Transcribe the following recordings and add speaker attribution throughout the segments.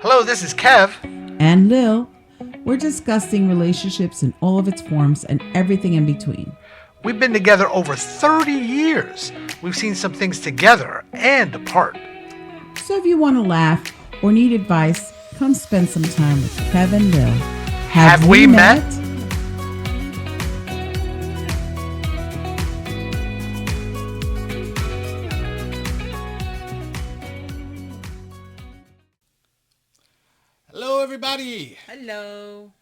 Speaker 1: Hello, this is Kev.
Speaker 2: And Lil. We're discussing relationships in all of its forms and everything in between.
Speaker 1: We've been together over 30 years. We've seen some things together and apart.
Speaker 2: So if you want to laugh or need advice, come spend some time with Kev and Lil.
Speaker 1: Have we met? Hello, everybody.
Speaker 2: Hello.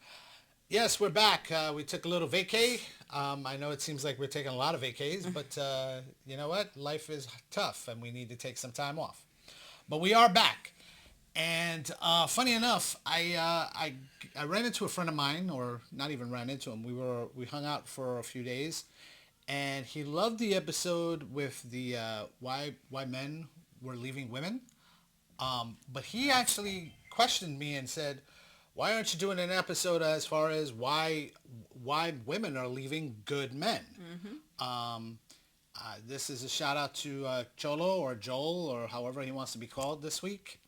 Speaker 1: Yes, we're back. We took a little vacay. I know it seems like we're taking a lot of vacays, but you know what? Life is tough, and we need to take some time off. But we are back. And funny enough, I ran into a friend of mine, or not even ran into him. We hung out for a few days, and he loved the episode with the why men were leaving women. But he actually questioned me and said, "Why aren't you doing an episode as far as why women are leaving good men?" This is a shout out to Cholo or Joel or however he wants to be called this week.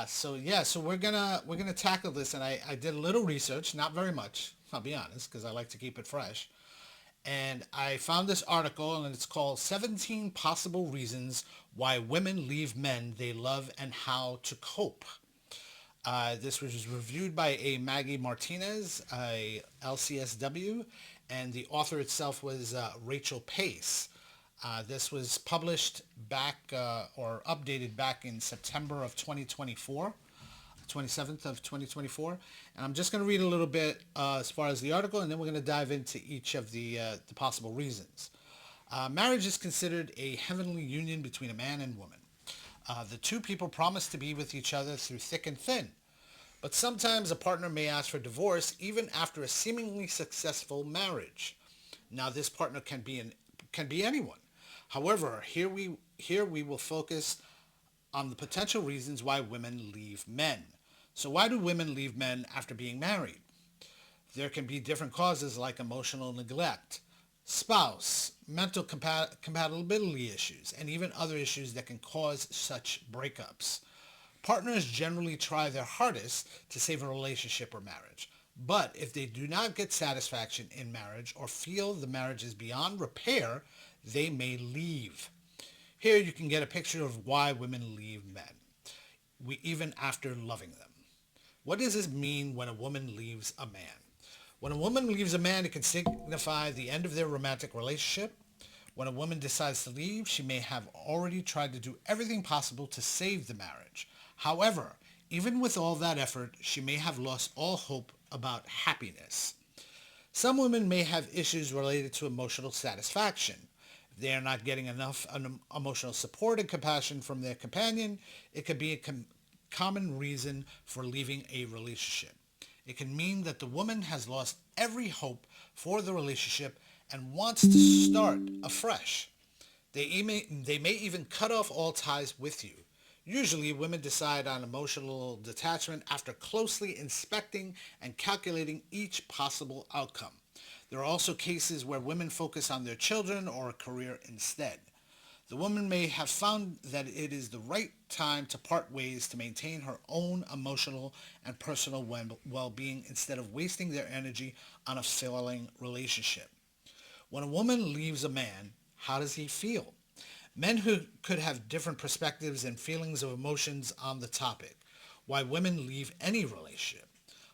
Speaker 1: So we're gonna tackle this, and I did a little research, not very much, I'll be honest, because I like to keep it fresh. And I found this article, and it's called 17 Possible Reasons Why Women Leave Men They Love and How to Cope. This was reviewed by a Maggie Martinez, a LCSW, and the author itself was Rachel Pace. This was published back or updated back in September of 2024, 27th of 2024. And I'm just going to read a little bit as far as the article, and then we're going to dive into each of the possible reasons. Marriage is considered a heavenly union between a man and woman. The two people promise to be with each other through thick and thin. But sometimes a partner may ask for divorce even after a seemingly successful marriage. Now, this partner can be anyone. However, here we will focus on the potential reasons why women leave men. So why do women leave men after being married? There can be different causes like emotional neglect, spouse, mental compatibility issues, and even other issues that can cause such breakups. Partners generally try their hardest to save a relationship or marriage. But if they do not get satisfaction in marriage or feel the marriage is beyond repair, they may leave. Here you can get a picture of why women leave men, even after loving them. What does this mean when a woman leaves a man? When a woman leaves a man, it can signify the end of their romantic relationship. When a woman decides to leave, she may have already tried to do everything possible to save the marriage. However, even with all that effort, she may have lost all hope about happiness. Some women may have issues related to emotional satisfaction. If they are not getting enough emotional support and compassion from their companion, it could be a common reason for leaving a relationship. It can mean that the woman has lost every hope for the relationship and wants to start afresh. They may even cut off all ties with you. Usually, women decide on emotional detachment after closely inspecting and calculating each possible outcome. There are also cases where women focus on their children or a career instead. The woman may have found that it is the right time to part ways to maintain her own emotional and personal well-being instead of wasting their energy on a failing relationship. When a woman leaves a man, how does he feel? Men who could have different perspectives and feelings of emotions on the topic. Why women leave any relationship.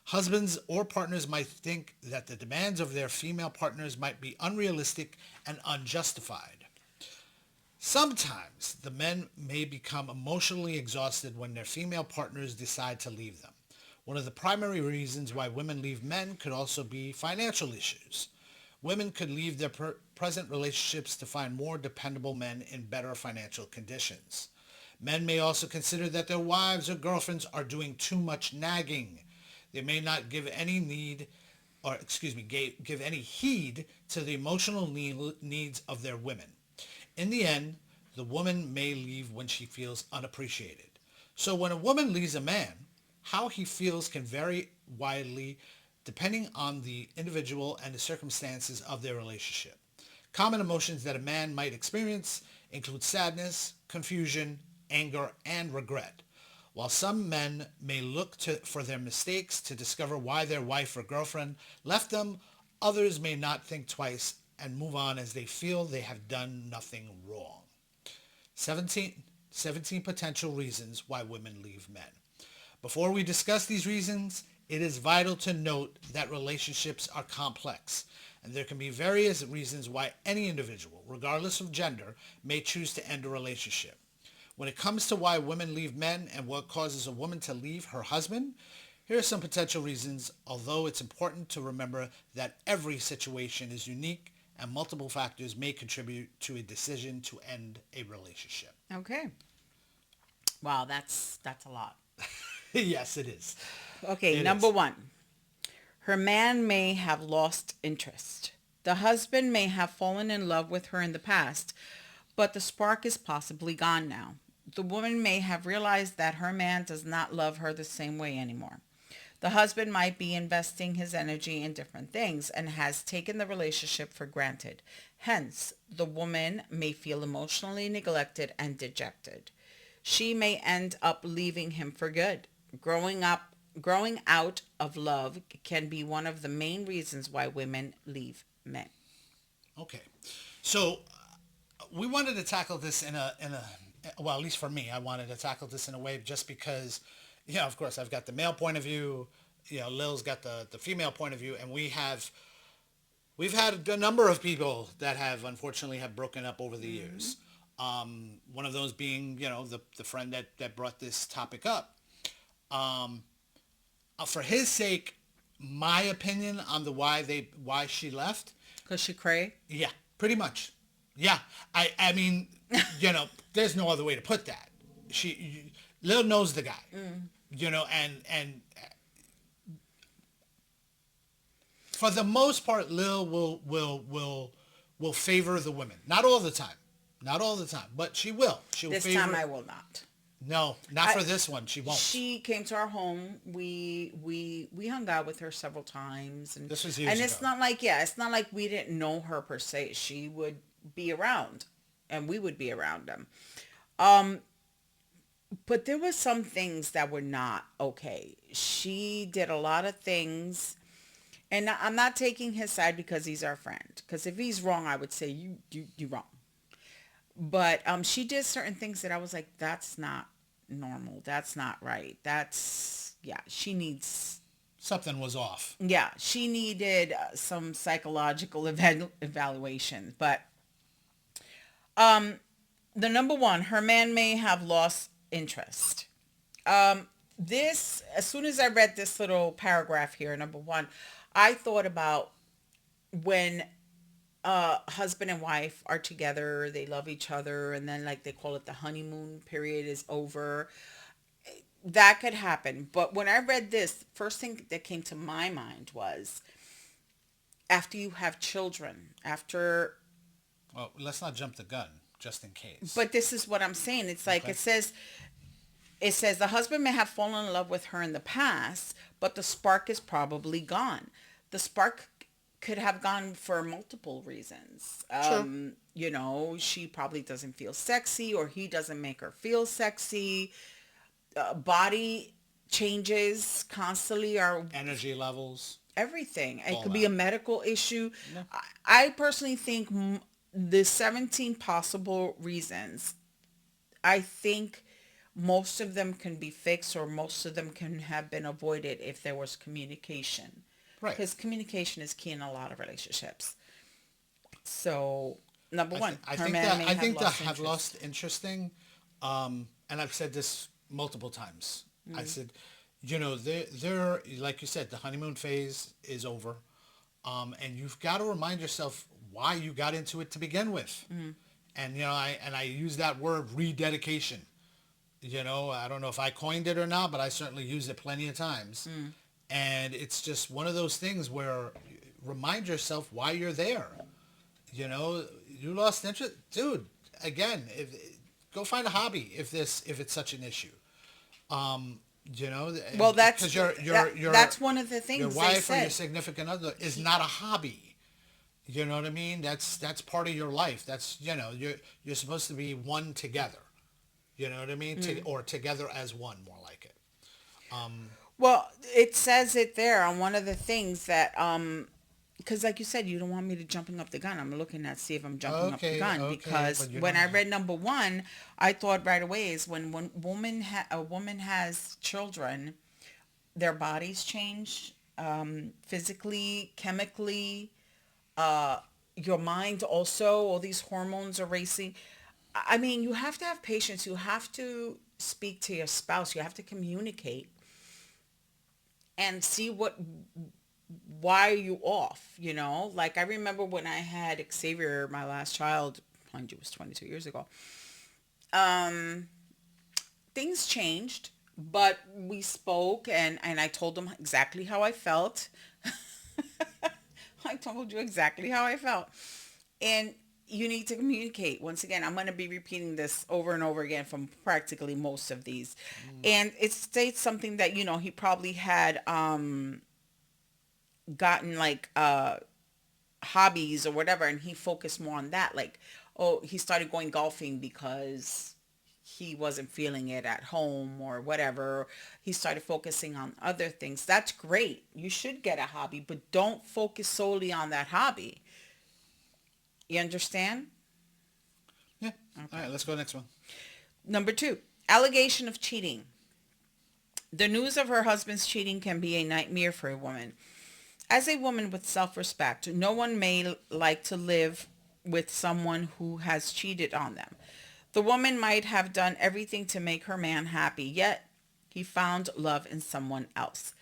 Speaker 1: Husbands or partners might think that the demands of their female partners might be unrealistic and unjustified. Sometimes the men may become emotionally exhausted when their female partners decide to leave them. One of the primary reasons why women leave men could also be financial issues. Women could leave their present relationships to find more dependable men in better financial conditions. Men may also consider that their wives or girlfriends are doing too much nagging. They may not give any give any heed to the emotional needs of their women. In the end, the woman may leave when she feels unappreciated. So when a woman leaves a man, how he feels can vary widely depending on the individual and the circumstances of their relationship. Common emotions that a man might experience include sadness, confusion, anger, and regret. While some men may look for their mistakes to discover why their wife or girlfriend left them, others may not think twice and move on as they feel they have done nothing wrong. 17 potential reasons why women leave men. Before we discuss these reasons, it is vital to note that relationships are complex, and there can be various reasons why any individual, regardless of gender, may choose to end a relationship. When it comes to why women leave men and what causes a woman to leave her husband, here are some potential reasons, although it's important to remember that every situation is unique and multiple factors may contribute to a decision to end a relationship.
Speaker 3: Okay. Wow, that's a lot.
Speaker 1: Yes, it is.
Speaker 3: Okay,
Speaker 1: It
Speaker 3: number
Speaker 1: is.
Speaker 3: one. Her man may have lost interest. The husband may have fallen in love with her in the past, but the spark is possibly gone now. The woman may have realized that her man does not love her the same way anymore. The husband might be investing his energy in different things and has taken the relationship for granted. Hence, the woman may feel emotionally neglected and dejected. She may end up leaving him for good. Growing out of love can be one of the main reasons why women leave men.
Speaker 1: Okay. So we wanted to tackle this well, at least for me, I wanted to tackle this in a way just because, of course, I've got the male point of view, Lil's got the female point of view, and we've had a number of people that have unfortunately have broken up over the years. One of those being, the friend that brought this topic up. For his sake, my opinion on why she left.
Speaker 3: Because she cray?
Speaker 1: Yeah, pretty much. Yeah, I mean, there's no other way to put that. Lil knows the guy, and for the most part, Lil will favor the women. Not all the time, but she will. She'll
Speaker 3: This
Speaker 1: favor.
Speaker 3: time I will not.
Speaker 1: No, not for this one. She won't.
Speaker 3: She came to our home. We hung out with her several times, and
Speaker 1: This was years
Speaker 3: and it's
Speaker 1: ago.
Speaker 3: it's not like we didn't know her per se. She would be around, and we would be around them. But there were some things that were not okay. She did a lot of things, and I'm not taking his side because he's our friend. Because if he's wrong, I would say you wrong. But she did certain things that I was like, that's not normal. That's not right. She needs,
Speaker 1: Something was off.
Speaker 3: she needed some psychological evaluation. But the number one, her man may have lost interest. This, as soon as I read this little paragraph here, number one, I thought about when husband and wife are together, they love each other, and then like they call it the honeymoon period is over. That could happen. But when I read this, first thing that came to my mind was after you have children,
Speaker 1: Well, let's not jump the gun, just in case.
Speaker 3: but this is what I'm saying. It's like
Speaker 1: Okay.
Speaker 3: it says the husband may have fallen in love with her in the past, but the spark is probably gone. The spark could have gone for multiple reasons. She probably doesn't feel sexy, or he doesn't make her feel sexy. Body changes constantly, or
Speaker 1: Energy levels.
Speaker 3: everything. It
Speaker 1: All
Speaker 3: could be
Speaker 1: that.
Speaker 3: a medical issue.
Speaker 1: Yeah.
Speaker 3: I personally think the 17 possible reasons, I think most of them can be fixed, or most of them can have been avoided if there was communication.
Speaker 1: Right.
Speaker 3: Because communication is key in a lot of relationships. So, number one,
Speaker 1: I
Speaker 3: her
Speaker 1: think
Speaker 3: man
Speaker 1: that
Speaker 3: may
Speaker 1: I
Speaker 3: have
Speaker 1: think that
Speaker 3: lost
Speaker 1: have
Speaker 3: interest.
Speaker 1: lost interesting, and I've said this multiple times. I said, they're like you said, the honeymoon phase is over, and you've got to remind yourself why you got into it to begin with, and I use that word rededication. I don't know if I coined it or not, but I certainly used it plenty of times. And it's just one of those things where remind yourself why you're there. You lost interest, dude. Again, go find a hobby if it's such an issue.
Speaker 3: Well, that's
Speaker 1: because
Speaker 3: that's one of the things
Speaker 1: your
Speaker 3: they
Speaker 1: wife or your
Speaker 3: said.
Speaker 1: significant other is not a hobby. You know what I mean? That's part of your life. That's you're supposed to be one together. You know what I mean? Or together as one, more like it.
Speaker 3: Well, it says it there on one of the things that because like you said, you don't want me to jumping up the gun. I'm looking at see if I'm jumping up the
Speaker 1: Okay,
Speaker 3: gun
Speaker 1: okay,
Speaker 3: because
Speaker 1: but you
Speaker 3: when
Speaker 1: don't
Speaker 3: I
Speaker 1: have.
Speaker 3: read number one, I thought right away is when a woman has children, their bodies change, physically, chemically, your mind also. All these hormones are racing. I mean, you have to have patience. You have to speak to your spouse. You have to communicate and see why are you off, like I remember when I had Xavier, my last child, mind you, it was 22 years ago. um Things changed, but we spoke, and I told him exactly how I felt. I told you exactly how I felt, and you need to communicate. Once again, I'm going to be repeating this over and over again from practically most of these,
Speaker 1: Mm,
Speaker 3: and it states something that he probably had gotten like hobbies or whatever, and he focused more on that, like, oh, he started going golfing because he wasn't feeling it at home or whatever. He started focusing on other things. That's great, you should get a hobby, but don't focus solely on that hobby. You understand?
Speaker 1: yeah. All
Speaker 3: Okay.
Speaker 1: right, let's go next one.
Speaker 3: Number two, allegation of cheating. The news of her husband's cheating can be a nightmare for a woman. As a woman with self-respect, no one may like to live with someone who has cheated on them. The woman might have done everything to make her man happy, yet he found love in someone else.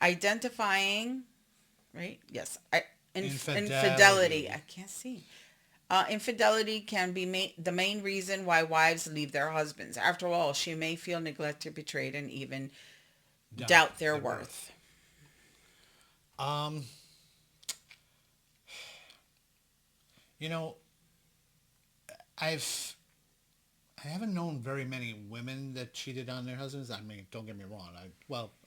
Speaker 3: Identifying, right? Yes. Infidelity. I
Speaker 1: Infidelity.
Speaker 3: can't see. Infidelity can be the main reason why wives leave their husbands. After all, she may feel neglected, betrayed, and even
Speaker 1: Doubt
Speaker 3: doubt their
Speaker 1: their worth.
Speaker 3: worth.
Speaker 1: Um, you know, I've I haven't known very many women that cheated on their husbands. I mean, don't get me wrong.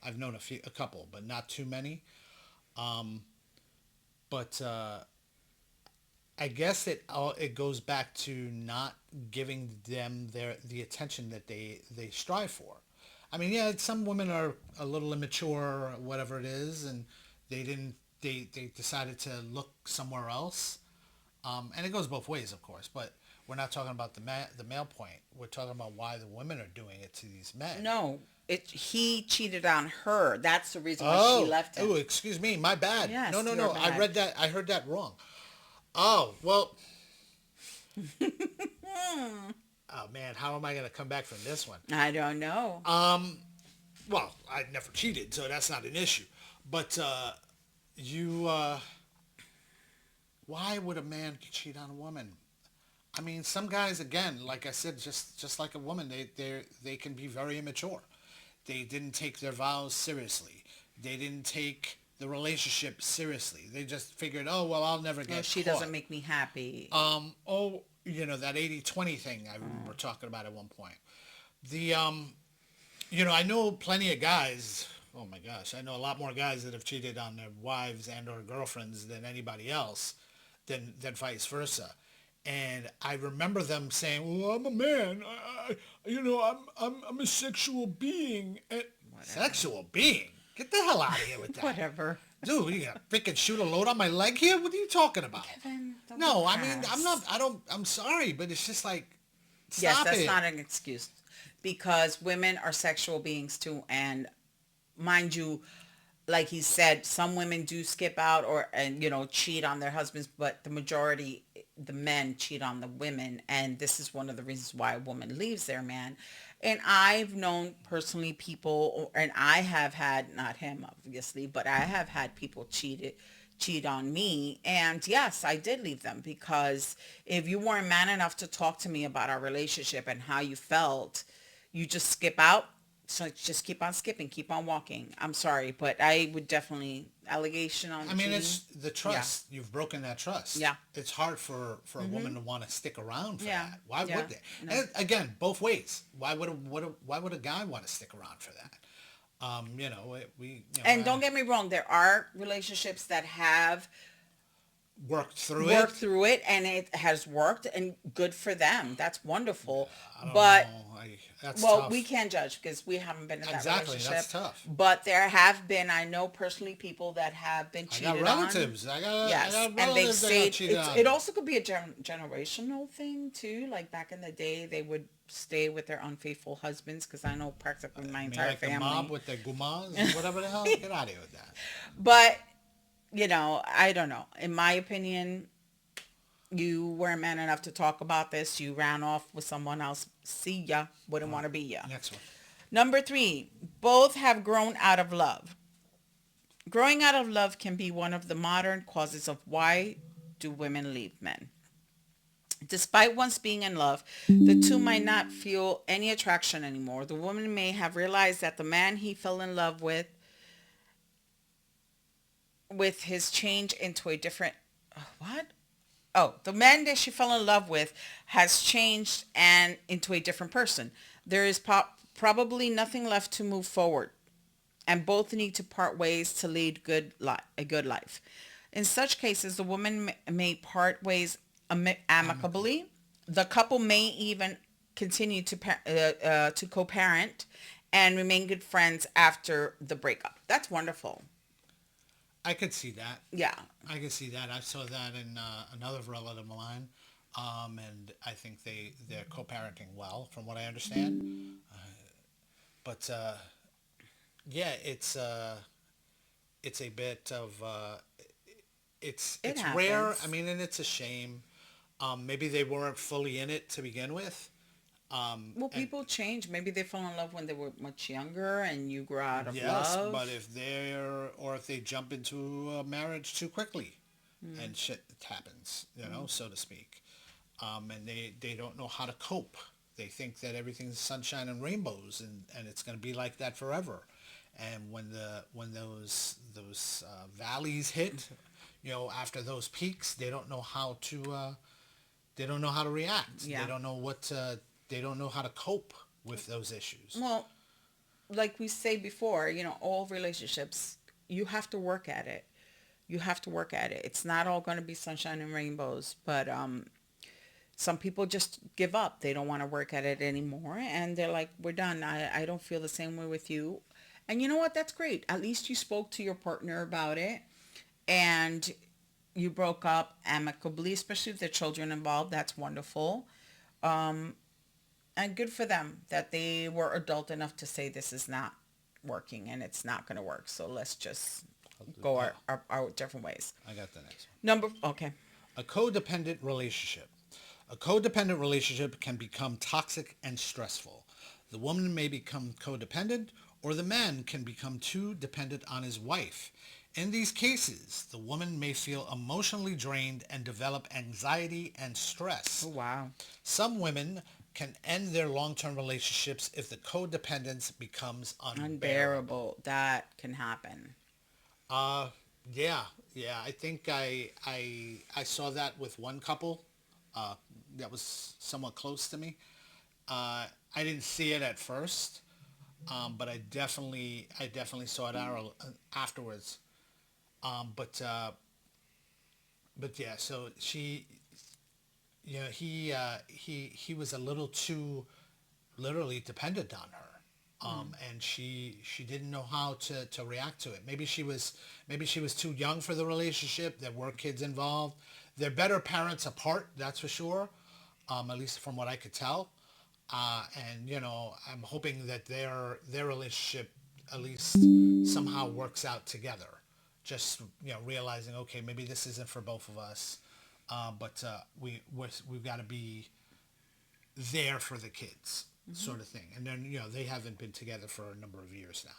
Speaker 1: I've known a couple, but not too many. Um, but I guess it goes back to not giving them the attention that they strive for. I mean, yeah, some women are a little immature, whatever it is, and they didn't they decided to look somewhere else. And it goes both ways, of course, but we're not talking about the male point. We're talking about why the women are doing it to these men.
Speaker 3: No, he cheated on her. That's the reason why she
Speaker 1: Oh,
Speaker 3: left him.
Speaker 1: oh, excuse me, my bad. No,
Speaker 3: Yes,
Speaker 1: no,
Speaker 3: you're
Speaker 1: no. I
Speaker 3: bad.
Speaker 1: read that. I heard that wrong. Oh, well. Oh man, how am I gonna come back from this one?
Speaker 3: I don't know.
Speaker 1: Well, I never cheated, so that's not an issue. But you, why would a man cheat on a woman? I mean, some guys, again, like I said, just like a woman, they can be very immature. They didn't take their vows seriously. They didn't take the relationship seriously. They just figured, oh well, I'll never
Speaker 3: No,
Speaker 1: get
Speaker 3: she
Speaker 1: caught.
Speaker 3: doesn't make me happy.
Speaker 1: Oh, that 80-20 thing I remember talking about at one point. The I know plenty of guys. Oh my gosh, I know a lot more guys that have cheated on their wives and or girlfriends than anybody else, than vice versa. And I remember them saying, "Well, I'm a man. I'm a sexual being."
Speaker 3: Whatever.
Speaker 1: Sexual being? Get the hell out of here with that,
Speaker 3: Whatever.
Speaker 1: dude. You gonna freaking shoot a load on my leg here? What are you talking about?
Speaker 3: Kevin, don't be
Speaker 1: No, I mean, I'm not.
Speaker 3: crass.
Speaker 1: I don't. I'm sorry, but it's just like,
Speaker 3: Yes,
Speaker 1: stop
Speaker 3: that's
Speaker 1: it.
Speaker 3: not an excuse because women are sexual beings too, and mind you, like he said, some women do skip out and cheat on their husbands, but the majority, the men cheat on the women, and this is one of the reasons why a woman leaves their man. And I've known personally people, and I have had, not him obviously, but I have had people cheat on me, and yes, I did leave them because if you weren't man enough to talk to me about our relationship and how you felt, you just skip out. So just keep on skipping, keep on walking. I'm sorry, but I would definitely allegation on
Speaker 1: I mean,
Speaker 3: cheating.
Speaker 1: it's the
Speaker 3: Yeah,
Speaker 1: trust. You've broken that trust.
Speaker 3: yeah,
Speaker 1: It's hard for a woman to want to stick around for
Speaker 3: yeah,
Speaker 1: that. Why
Speaker 3: yeah.
Speaker 1: would they?
Speaker 3: No.
Speaker 1: And again, both ways. Why would a guy want to stick around for that? We
Speaker 3: And don't get me wrong, there are relationships that have
Speaker 1: worked through
Speaker 3: worked
Speaker 1: it.
Speaker 3: through it and it has worked and good for them. That's wonderful.
Speaker 1: I don't
Speaker 3: But
Speaker 1: know. That's
Speaker 3: well, we
Speaker 1: tough.
Speaker 3: can't judge because we haven't been in that
Speaker 1: Exactly,
Speaker 3: relationship.
Speaker 1: that's tough.
Speaker 3: But there have been, I know personally, people that have been
Speaker 1: I got
Speaker 3: cheated on.
Speaker 1: relatives. I
Speaker 3: Yes,
Speaker 1: got
Speaker 3: and they've
Speaker 1: relatives that got
Speaker 3: stayed.
Speaker 1: cheated
Speaker 3: It
Speaker 1: on.
Speaker 3: also could be a generational thing too. Like back in the day, they would stay with their unfaithful husbands because I know practically my
Speaker 1: I mean,
Speaker 3: entire
Speaker 1: like the mob
Speaker 3: family.
Speaker 1: with their gumas, whatever the hell. Get out of here with that.
Speaker 3: But I don't know. In my opinion, you weren't man enough to talk about this. You ran off with someone else. See ya. Wouldn't want to be ya.
Speaker 1: Next one.
Speaker 3: Number 3, both have grown out of love. Growing out of love can be one of the modern causes of why do women leave men. Despite once being in love, the two might not feel any attraction anymore. The woman may have realized that the man he fell in love with his change into a different what? Oh, the man that she fell in love with has changed and into a different person. There is probably nothing left to move forward, and both need to part ways to lead a good life. In such cases, the woman may part ways amicably. The couple may even continue to co-parent and remain good friends after the breakup. That's wonderful.
Speaker 1: I could see that.
Speaker 3: Yeah.
Speaker 1: I could see that. I saw that in another relative of mine, and I think they're co-parenting well, from what I understand. But yeah, it's a bit of
Speaker 3: It
Speaker 1: it's rare. I
Speaker 3: happens.
Speaker 1: mean, and it's a shame. Maybe they weren't fully in it to begin with.
Speaker 3: Well,
Speaker 1: And
Speaker 3: people change. Maybe they fell in love when they were much younger and you grew out of
Speaker 1: yes, but
Speaker 3: love.
Speaker 1: if they jump into a marriage too quickly, and shit happens, so to speak, and they don't know how to cope. They think that everything's sunshine and rainbows, and it's going to be like that forever. And when those valleys hit, after those peaks, they don't know how to react.
Speaker 3: Yeah.
Speaker 1: They don't know how to cope with those issues.
Speaker 3: Well, like we say before, all relationships, you have to work at it. You have to work at it. It's not all going to be sunshine and rainbows, but some people just give up. They don't want to work at it anymore, and they're like, we're done. I don't feel the same way with you. And you know what? That's great. At least you spoke to your partner about it, and you broke up amicably, especially if there are children involved. That's wonderful. And good for them that they were adult enough to say this is not working and it's not going to work. So let's just go our different ways.
Speaker 1: I got the next one.
Speaker 3: Okay.
Speaker 1: A codependent relationship. A codependent relationship can become toxic and stressful. The woman may become codependent, or the man can become too dependent on his wife. In these cases, the woman may feel emotionally drained and develop anxiety and stress.
Speaker 3: Oh, wow.
Speaker 1: Some women can end their long-term relationships if the codependence becomes unbearable.
Speaker 3: Unbearable. That can happen.
Speaker 1: Uh, yeah, yeah. I think I saw that with one couple that was somewhat close to me. I didn't see it at first, but I definitely saw it afterwards. Um, but uh, but yeah. So he was a little too literally dependent on her. And she didn't know how to react to it. Maybe she was too young for the relationship. There were kids involved. They're better parents apart, that's for sure. At least from what I could tell. And I'm hoping that their relationship at least somehow works out together. Just realizing, okay, maybe this isn't for both of us, but we've got to be there for the kids, sort of thing. And then they haven't been together for a number of years now.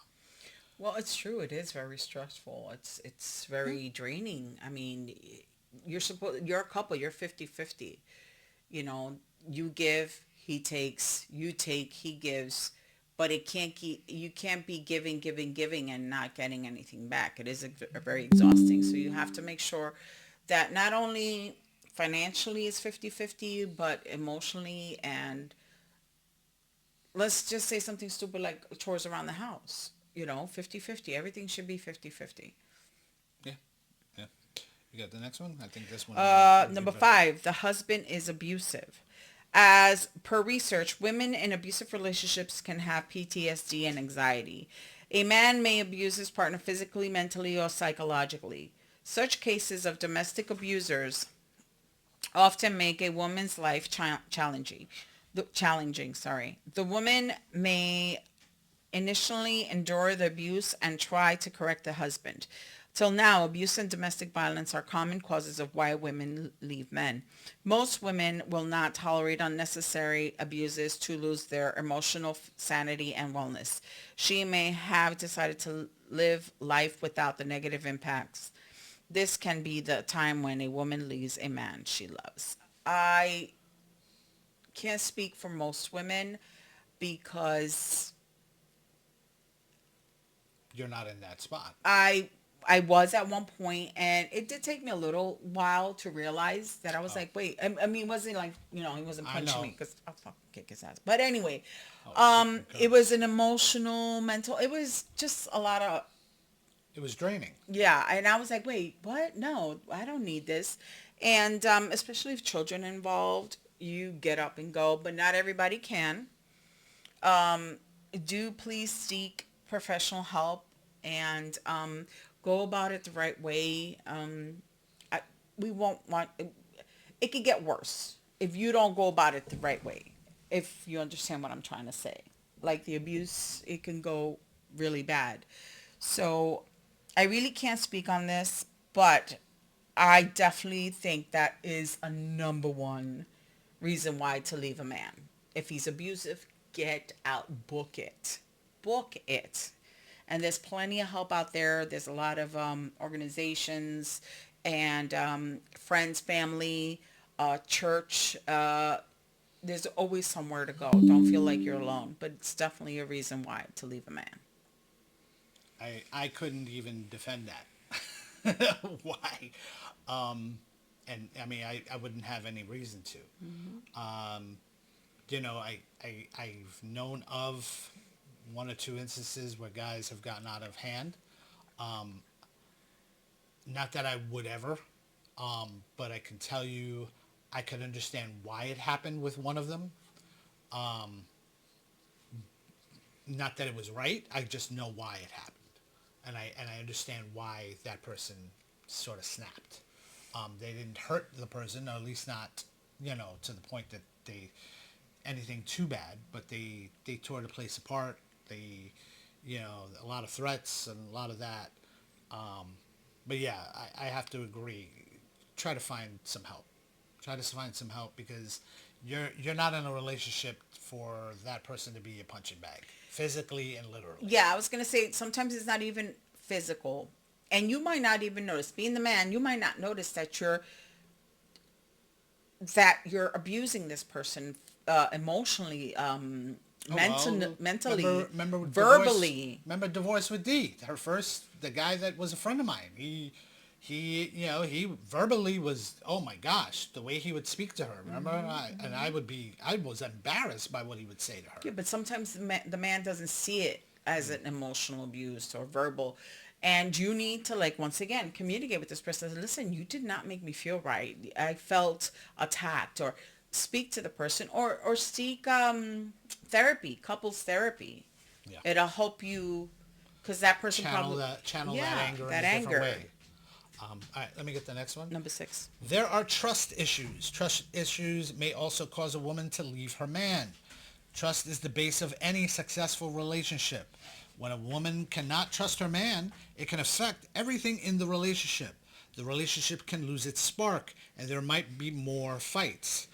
Speaker 3: Well, it's true. It is very stressful. It's very draining. I mean, you're a couple. You're 50-50. You give, he takes, you take, he gives, but you can't be giving and not getting anything back. It is a very exhausting. So you have to make sure that not only financially is 50-50, but emotionally, and let's just say something stupid like chores around the house. 50-50. Everything should be 50-50.
Speaker 1: Yeah, yeah. You got the next one? I think this one.
Speaker 3: Number 5, the husband is abusive. As per research, women in abusive relationships can have PTSD and anxiety. A man may abuse his partner physically, mentally, or psychologically. Such cases of domestic abusers often make a woman's life challenging. The woman may initially endure the abuse and try to correct the husband. Till now, abuse and domestic violence are common causes of why women leave men. Most women will not tolerate unnecessary abuses to lose their emotional sanity and wellness. She may have decided to live life without the negative impacts. This can be the time when a woman leaves a man she loves. I can't speak for most women because
Speaker 1: You're not in that spot.
Speaker 3: I was at one point, and it did take me a little while to realize that I was like, wait, I mean, it wasn't like, he wasn't
Speaker 1: I
Speaker 3: punching
Speaker 1: know.
Speaker 3: me because I'll fucking kick his ass. But anyway,
Speaker 1: Oh,
Speaker 3: it was an emotional, mental, it was just a lot of,
Speaker 1: it was draining.
Speaker 3: yeah. And I was like, wait, what? No, I don't need this. And especially if children involved, you get up and go, but not everybody can. Do please seek professional help and go about it the right way. I, we won't want it could get worse if you don't go about it the right way. If you understand what I'm trying to say, like the abuse, it can go really bad. So I really can't speak on this, but I definitely think that is a number one reason why to leave a man. If he's abusive, get out, book it. Book it. And there's plenty of help out there. There's a lot of organizations and friends, family, church. There's always somewhere to go. Don't feel like you're alone. But it's definitely a reason why to leave a man.
Speaker 1: I couldn't even defend that. Why? And I mean, I wouldn't have any reason to. I've known of one or two instances where guys have gotten out of hand. Not that I would ever, but I can tell you I could understand why it happened with one of them. Not that it was right. I just know why it happened. And I understand why that person sort of snapped. They didn't hurt the person, or at least not, to the point that they anything too bad, but they tore the place apart. They, a lot of threats and a lot of that. But yeah, I have to agree. Try to find some help. Try to find some help because you're not in a relationship for that person to be a punching bag, physically and literally.
Speaker 3: Yeah, I was gonna say sometimes it's not even physical, and you might not even notice. Being the man, you might not notice that you're abusing this person emotionally, mentally,
Speaker 1: Remember
Speaker 3: verbally.
Speaker 1: Remember Divorce with D? The guy that was a friend of mine. He verbally was, oh my gosh, the way he would speak to her. Remember, I was embarrassed by what he would say to her.
Speaker 3: Yeah, but sometimes the man doesn't see it as an emotional abuse or verbal. And you need to, like, once again, communicate with this person. Listen, you did not make me feel right. I felt attacked. Or speak to the person. Or seek therapy, couples therapy.
Speaker 1: Yeah.
Speaker 3: It'll help you, because that person
Speaker 1: channel that anger in a different way. All right, let me get the next one.
Speaker 3: Number 6.
Speaker 1: There are trust issues. Trust issues may also cause a woman to leave her man. Trust is the base of any successful relationship. When a woman cannot trust her man, it can affect everything in the relationship. The relationship can lose its spark, and there might be more fights.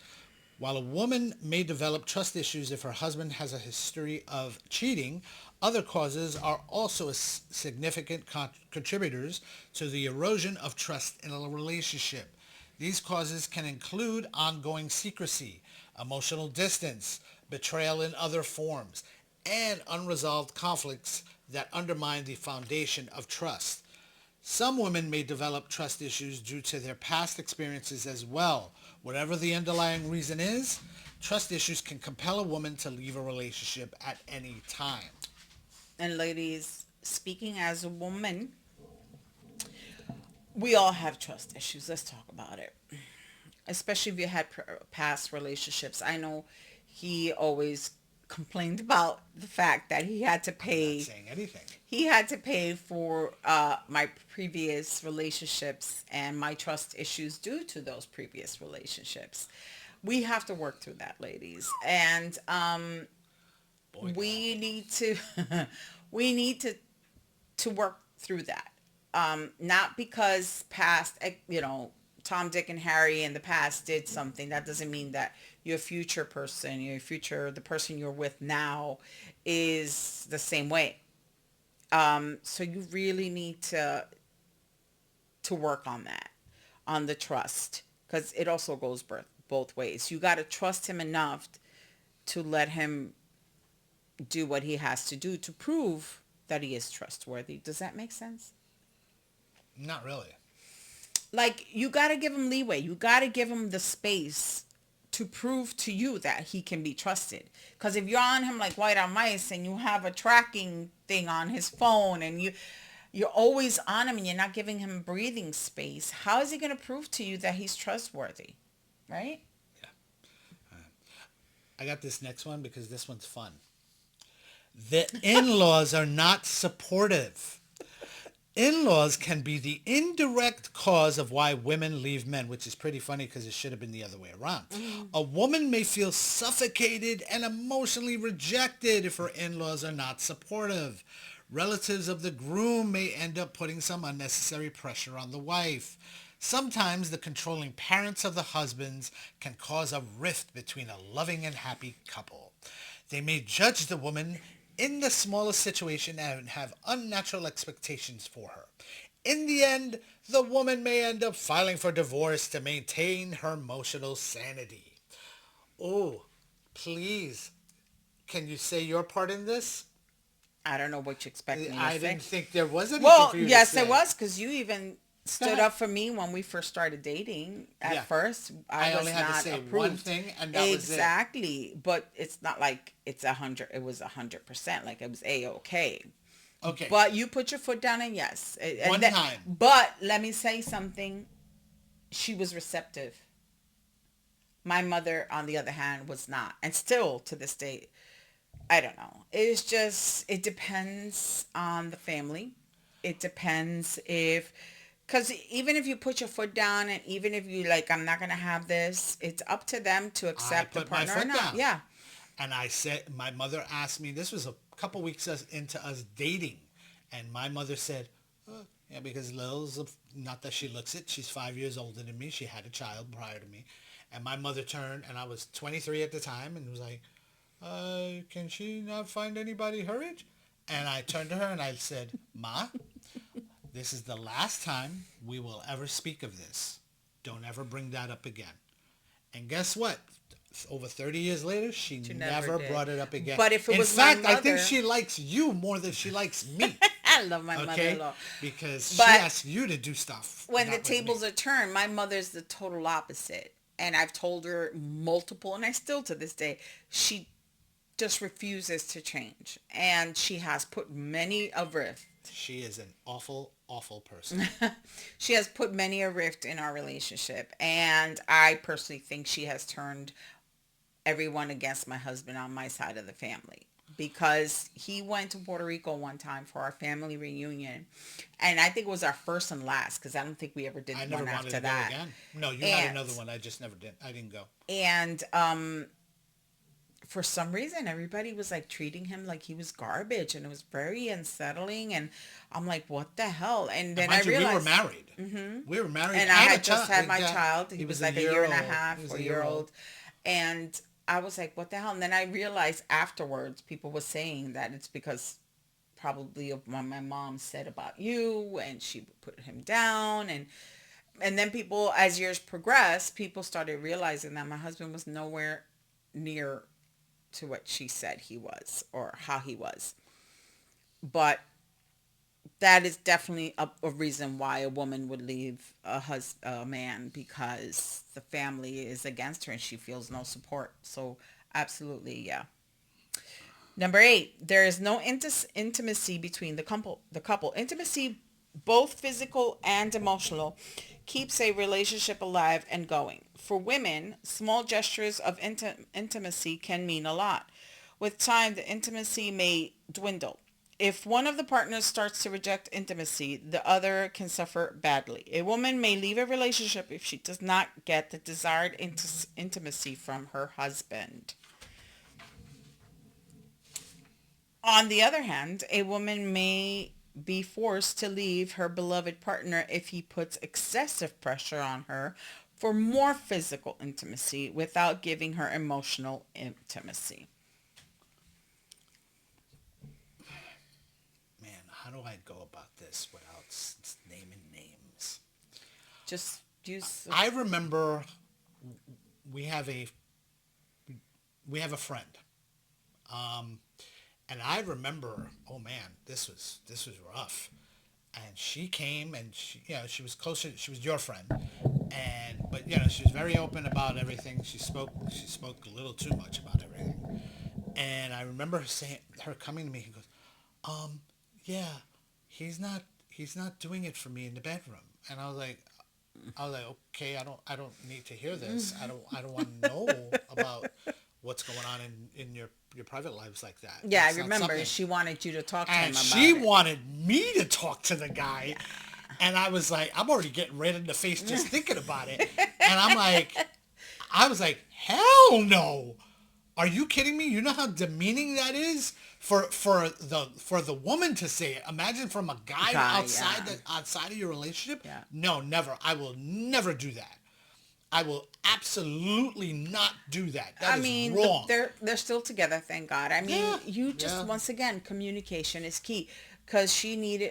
Speaker 1: While a woman may develop trust issues if her husband has a history of cheating, other causes are also significant contributors to the erosion of trust in a relationship. These causes can include ongoing secrecy, emotional distance, betrayal in other forms, and unresolved conflicts that undermine the foundation of trust. Some women may develop trust issues due to their past experiences as well. Whatever the underlying reason is, trust issues can compel a woman to leave a relationship at any time.
Speaker 3: And ladies, speaking as a woman, We all have trust issues. Let's talk about it. Especially if you had past relationships. I know he always complained about the fact that
Speaker 1: I'm not saying anything.
Speaker 3: he had to pay for my previous relationships and my trust issues due to those previous relationships. We have to work through that, ladies, and
Speaker 1: Boy, do I.
Speaker 3: we need to we need to work through that. Not because past, Tom, Dick, and Harry in the past did something. That doesn't mean that your future person, the person you're with now, is the same way. So you really need to work on that, on the trust, because it also goes both ways. You got to trust him enough to let him do what he has to do to prove that he is trustworthy. Does that make sense?
Speaker 1: Not really.
Speaker 3: Like, you got to give him leeway. You got to give him the space to prove to you that he can be trusted. Because if you're on him like white on mice and you have a tracking thing on his phone and you're always on him and you're not giving him breathing space, how is he going to prove to you that he's trustworthy? Right?
Speaker 1: Yeah. I got this next one because this one's fun. The in-laws are not supportive. In-laws can be the indirect cause of why women leave men, which is pretty funny because it should have been the other way around. A woman may feel suffocated and emotionally rejected if her in-laws are not supportive. Relatives of the groom may end up putting some unnecessary pressure on the wife. Sometimes the controlling parents of the husbands can cause a rift between a loving and happy couple. They may judge the woman in the smallest situation and have unnatural expectations for her. In the end, the woman may end up filing for divorce to maintain her emotional sanity. Oh, please, can you say your part in this?
Speaker 3: I don't know what you expect me to
Speaker 1: I
Speaker 3: say.
Speaker 1: didn't think there was anything
Speaker 3: Well,
Speaker 1: for you to
Speaker 3: yes,
Speaker 1: say.
Speaker 3: it was, because you even stood
Speaker 1: ahead.
Speaker 3: up for me when we first started dating. At
Speaker 1: Yeah.
Speaker 3: first,
Speaker 1: I
Speaker 3: I was
Speaker 1: only had to
Speaker 3: not
Speaker 1: say
Speaker 3: approved.
Speaker 1: one thing, and that was it.
Speaker 3: Exactly, but it's not like it's 100. It was 100%. Like, it was a-okay.
Speaker 1: Okay,
Speaker 3: But you put your foot down, and yes,
Speaker 1: one time.
Speaker 3: But let me say something. She was receptive. My mother, on the other hand, was not, and still to this day, I don't know. It's just, it depends on the family. It depends if, because even if you put your foot down and even if you like, I'm not going to have this, it's up to them to
Speaker 1: I
Speaker 3: accept the
Speaker 1: put my
Speaker 3: partner or
Speaker 1: foot
Speaker 3: not.
Speaker 1: down.
Speaker 3: Yeah.
Speaker 1: And I said, my mother asked me, this was a couple weeks into us dating. And my mother said, yeah, because Lil's, not that she looks it, she's 5 years older than me. She had a child prior to me. And my mother turned, and I was 23 at the time, and was like, can she not find anybody her age? And I turned to her and I said, Ma, this is the last time we will ever speak of this. Don't ever bring that up again. And guess what? Over 30 years later, she
Speaker 3: never
Speaker 1: never
Speaker 3: did.
Speaker 1: brought it up again.
Speaker 3: But if it
Speaker 1: In
Speaker 3: was my
Speaker 1: fact, I think
Speaker 3: mother-
Speaker 1: she likes you more than she likes me.
Speaker 3: I love my
Speaker 1: Okay?
Speaker 3: mother-in-law.
Speaker 1: Because
Speaker 3: But
Speaker 1: she asks you to do stuff.
Speaker 3: when
Speaker 1: not
Speaker 3: the
Speaker 1: with
Speaker 3: tables
Speaker 1: me.
Speaker 3: are turned, my mother's the total opposite. And I've told her multiple, and I still to this day, she just refuses to change. And she has put many a rift.
Speaker 1: She is an awful, awful person.
Speaker 3: She has put many a rift in our relationship. And I personally think she has turned everyone against my husband on my side of the family. Because he went to Puerto Rico one time for our family reunion. And I think it was our first and last, because I don't think we ever did
Speaker 1: I never
Speaker 3: one
Speaker 1: wanted
Speaker 3: after
Speaker 1: to go
Speaker 3: that.
Speaker 1: again. No, you had another one. I just never did. I didn't go.
Speaker 3: And for some reason, everybody was like treating him like he was garbage, and it was very unsettling. And I'm like, what the hell? And then
Speaker 1: Mind
Speaker 3: I
Speaker 1: you,
Speaker 3: realized,
Speaker 1: we were married. Mm-hmm. We were married.
Speaker 3: and I
Speaker 1: a
Speaker 3: had just
Speaker 1: child.
Speaker 3: had my child. He was like a year and a
Speaker 1: old.
Speaker 3: half
Speaker 1: He was
Speaker 3: or
Speaker 1: a
Speaker 3: a year old. And I was like, what the hell? And then I realized afterwards, people were saying that it's because probably of what my mom said about you, and she put him down. And then people, as years progressed, people started realizing that my husband was nowhere near to what she said he was or how he was. But that is definitely a reason why a woman would leave a man, because the family is against her and she feels no support. So absolutely, yeah. Number 8, there is no intimacy between the couple. Intimacy both physical and emotional, keeps a relationship alive and going. For women, small gestures of intimacy can mean a lot. With time, the intimacy may dwindle. If one of the partners starts to reject intimacy, the other can suffer badly. A woman may leave a relationship if she does not get the desired intimacy from her husband. On the other hand, a woman may be forced to leave her beloved partner if he puts excessive pressure on her for more physical intimacy without giving her emotional intimacy.
Speaker 1: Man, how do I go about this without naming names?
Speaker 3: Just use.
Speaker 1: I remember we have a we have a friend, um, and I remember, oh man, this was rough. And she came, and she was closer. She was your friend, and but she was very open about everything. She spoke a little too much about everything. And I remember her coming to me. He goes, um, yeah, he's not doing it for me in the bedroom. And I was like, okay, I don't need to hear this. I don't want to know about what's going on in your private lives like that.
Speaker 3: Yeah, I
Speaker 1: That's not
Speaker 3: remember
Speaker 1: something.
Speaker 3: she wanted you to talk to him
Speaker 1: And
Speaker 3: about
Speaker 1: she
Speaker 3: it.
Speaker 1: wanted me to talk to the guy. And I was like, I'm already getting red in the face just thinking about it. And I was like, hell no. Are you kidding me? You know how demeaning that is for the woman to say it. Imagine from a guy
Speaker 3: Guy,
Speaker 1: outside
Speaker 3: yeah.
Speaker 1: outside of your relationship.
Speaker 3: Yeah.
Speaker 1: No, never. I will never do that. I will absolutely not do that. That
Speaker 3: I
Speaker 1: is
Speaker 3: mean,
Speaker 1: wrong.
Speaker 3: they're still together, thank God. I mean,
Speaker 1: Yeah,
Speaker 3: you just
Speaker 1: yeah.
Speaker 3: once again, communication is key because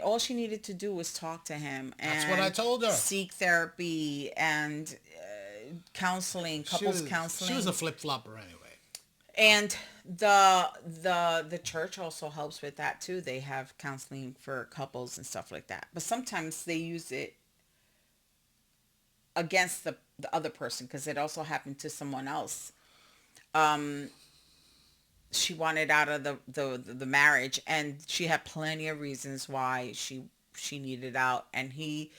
Speaker 3: all she needed to do was talk to him
Speaker 1: That's what I
Speaker 3: and
Speaker 1: told her.
Speaker 3: seek therapy and counseling,
Speaker 1: She
Speaker 3: couples
Speaker 1: was she was
Speaker 3: counseling,
Speaker 1: a flip flopper anyway.
Speaker 3: and the church also helps with that too. They have counseling for couples and stuff like that, but sometimes they use it against the other person because it also happened to someone else. Um, she wanted out of the marriage and she had plenty of reasons why she needed out, and he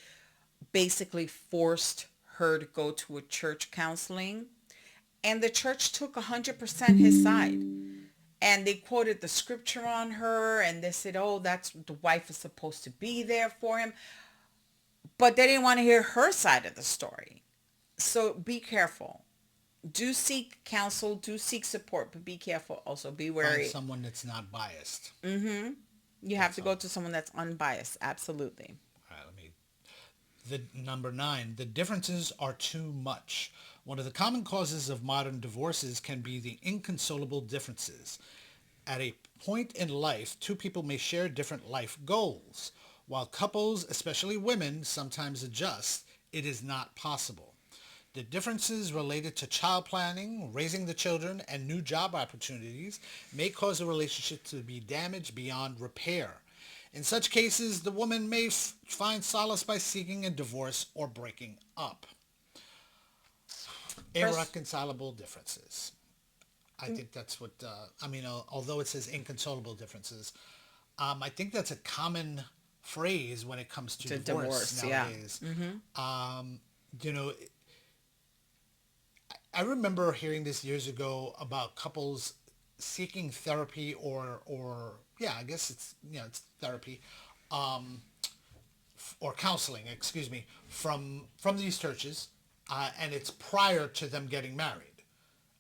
Speaker 3: basically forced her to go to a church counseling, and the church took 100% his side, and they quoted the scripture on her, and they said, oh, that's the wife is supposed to be there for him, but they didn't want to hear her side of the story. So be careful. Do seek counsel, do seek support, but be careful also. Be
Speaker 1: Find
Speaker 3: wary.
Speaker 1: someone that's not biased.
Speaker 3: You have
Speaker 1: That's
Speaker 3: to
Speaker 1: all.
Speaker 3: go to someone that's unbiased. Absolutely.
Speaker 1: All right, let me. The number 9. The differences are too much. One of the common causes of modern divorces can be the inconsolable differences. At a point in life, two people may share different life goals. While couples, especially women, sometimes adjust, it is not possible. The differences related to child planning, raising the children, and new job opportunities may cause a relationship to be damaged beyond repair. In such cases, the woman may find solace by seeking a divorce or breaking up.
Speaker 3: First,
Speaker 1: Irreconcilable differences. I think that's what, although it says inconsolable differences, I think that's a common phrase when it comes to
Speaker 3: to
Speaker 1: divorce
Speaker 3: divorce, yeah.
Speaker 1: nowadays. Um, you know, I remember hearing this years ago about couples seeking therapy or yeah, I guess it's therapy, um, or counseling, excuse me, from these churches, and it's prior to them getting married.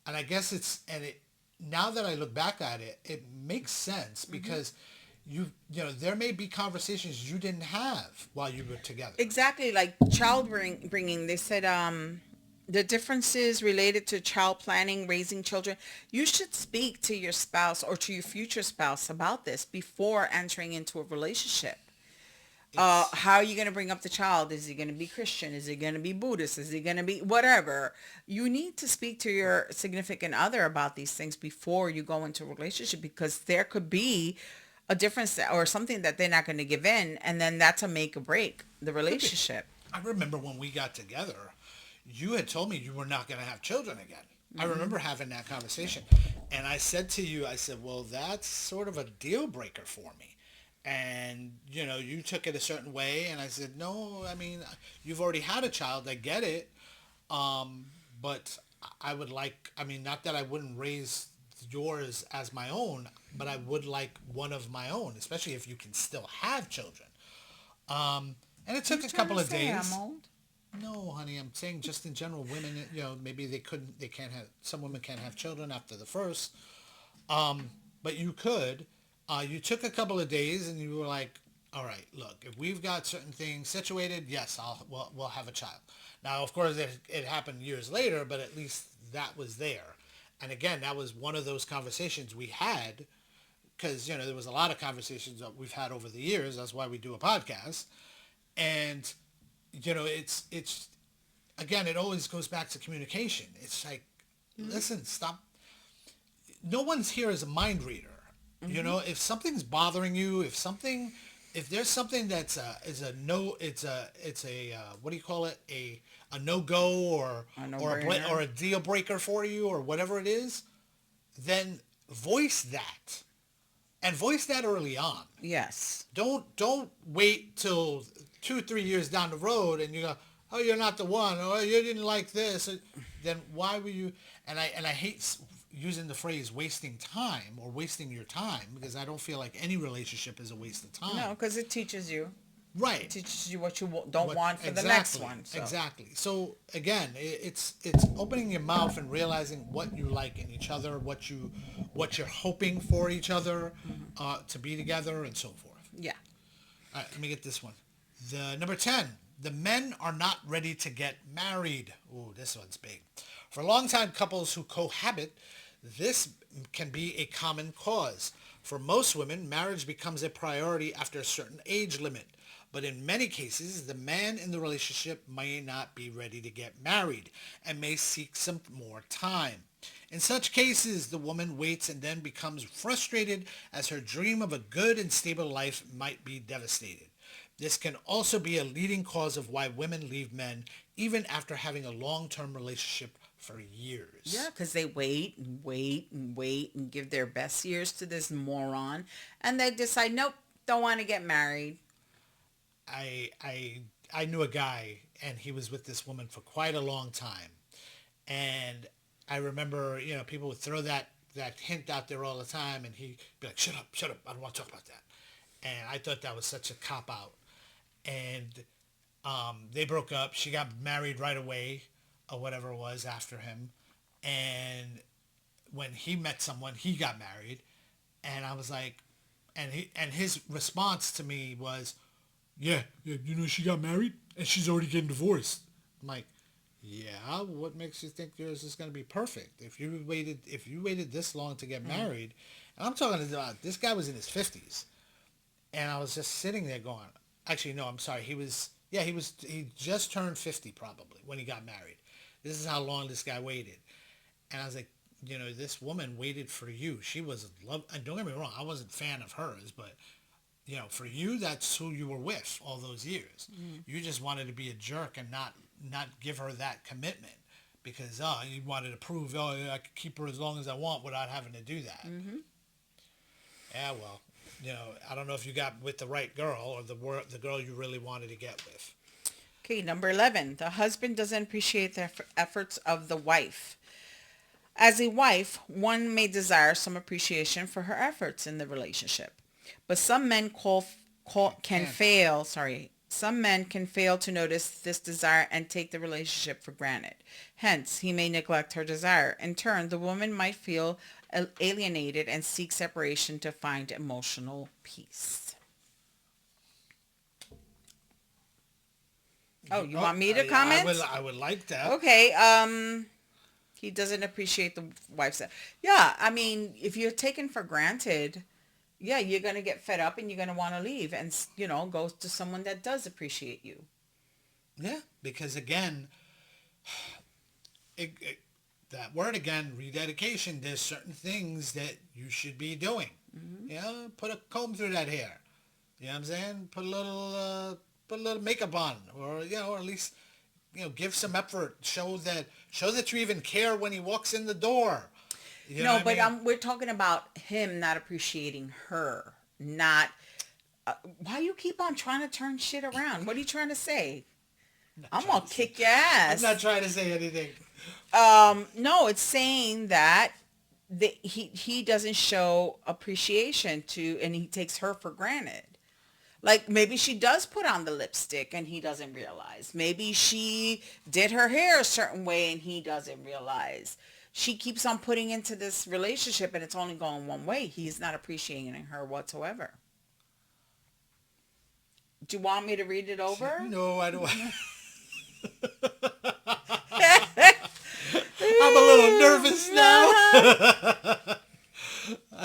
Speaker 1: And I guess now that I look back at it, it makes sense because there may be conversations you didn't have while you were together.
Speaker 3: Exactly, like bringing. They said the differences related to child planning, raising children. You should speak to your spouse or to your future spouse about this before entering into a relationship.
Speaker 1: It's
Speaker 3: How are you going to bring up the child? Is he going to be Christian? Is he going to be Buddhist? Is he going to be whatever? You need to speak to your significant other about these things before you go into a relationship because there could be a difference or something that they're not going to give in, and then that's a make or break the
Speaker 1: could be.
Speaker 3: relationship.
Speaker 1: I remember when we got together, you had told me you were not going to have children again. I remember having that conversation. And I said to you, I said, well, that's sort of a deal breaker for me. and you took it a certain way, and I said, no, I mean, you've already had a child, I get it, but I would like, I mean, not that I wouldn't raise yours as my own, but I would like one of my own, especially if you can still have children. And it took
Speaker 3: You
Speaker 1: a
Speaker 3: trying
Speaker 1: couple
Speaker 3: to
Speaker 1: of
Speaker 3: say
Speaker 1: days.
Speaker 3: I'm old?
Speaker 1: No, honey, I'm saying just in general, women, maybe they can't have, some women can't have children after the first. But you could. You took a couple of days and you were like, all right, look, if we've got certain things situated, yes, we'll have a child. Now, of course, it happened years later, but at least that was there. And again, that was one of those conversations we had because, there was a lot of conversations that we've had over the years. That's why we do a podcast. And, it's again, it always goes back to communication. It's like, listen, stop. No one's here as a mind reader. If something's bothering you, if there's something that's it's a what do you call it? A no go
Speaker 3: A
Speaker 1: or
Speaker 3: no-brainer.
Speaker 1: a deal breaker for you or whatever it is, then voice that and voice that early on.
Speaker 3: Yes.
Speaker 1: Don't wait till 2-3 years down the road and you go, oh, you're not the one, or you didn't like this. Then why were you? And I hate using the phrase wasting time or wasting your time because I don't feel like any relationship is a waste of time.
Speaker 3: No, because it teaches you. It
Speaker 1: Right.
Speaker 3: teaches you what you don't want for the
Speaker 1: Exactly.
Speaker 3: next one. So.
Speaker 1: Exactly. So again, it's opening your mouth and realizing what you like in each other, what you're hoping for each other to be together, and so forth.
Speaker 3: Yeah.
Speaker 1: All right, let me get this one. The number 10, the men are not ready to get married. Ooh, this one's big. For long-time couples who cohabit, this can be a common cause. For most women, marriage becomes a priority after a certain age limit. But in many cases, the man in the relationship may not be ready to get married and may seek some more time. In such cases, the woman waits and then becomes frustrated as her dream of a good and stable life might be devastated. This can also be a leading cause of why women leave men even after having a long-term relationship for years.
Speaker 3: Yeah, because they wait and wait and wait and give their best years to this moron, and they decide, nope, don't want to get married.
Speaker 1: I knew a guy and he was with this woman for quite a long time. And I remember, people would throw that hint out there all the time and he'd be like, shut up, I don't want to talk about that. And I thought that was such a cop out. And they broke up. She got married right away or whatever it was after him. And when he met someone, he got married. And I was like, and his response to me was, yeah, she got married and she's already getting divorced. I'm like, yeah, what makes you think yours is going to be perfect? If you waited this long to get married, and I'm talking about this guy was in his 50s, and I was just sitting there going, actually, no, I'm sorry, he just turned 50 probably when he got married. This is how long this guy waited, and I was like, this woman waited for you. She was love, and don't get me wrong, I wasn't a fan of hers, but for you, that's who you were with all those years. You just wanted to be a jerk and not give her that commitment because you wanted to prove, I could keep her as long as I want without having to do that. Yeah, well, I don't know if you got with the right girl or the girl you really wanted to get with.
Speaker 3: Okay, number 11. The husband doesn't appreciate the efforts of the wife. As a wife, one may desire some appreciation for her efforts in the relationship. But some men can fail to notice this desire and take the relationship for granted. Hence, he may neglect her desire. In turn, the woman might feel alienated and seek separation to find emotional peace. Oh, you want me to comment?
Speaker 1: I would like that.
Speaker 3: Okay, he doesn't appreciate the wife's. Yeah, I mean, if you're taken for granted, yeah, you're going to get fed up and you're going to want to leave and, go to someone that does appreciate you.
Speaker 1: Yeah, because again, that word again, rededication, there's certain things that you should be doing. Put a comb through that hair. You know what I'm saying? Put a little makeup on, or, or at least, give some effort. Show that you even care when he walks in the door. You know what I mean?
Speaker 3: We're talking about him not appreciating her, not Why you keep on trying to turn shit around? What are you trying to say? I'm
Speaker 1: trying
Speaker 3: gonna
Speaker 1: to say-
Speaker 3: kick your
Speaker 1: I'm
Speaker 3: ass.
Speaker 1: not trying to say anything.
Speaker 3: No, it's saying that he doesn't show appreciation to, and he takes her for granted. Like maybe she does put on the lipstick and he doesn't realize. Maybe she did her hair a certain way and he doesn't realize. She keeps on putting into this relationship and it's only going one way. He's not appreciating her whatsoever. Do you want me to read it over?
Speaker 1: No, I don't. I'm a little nervous now.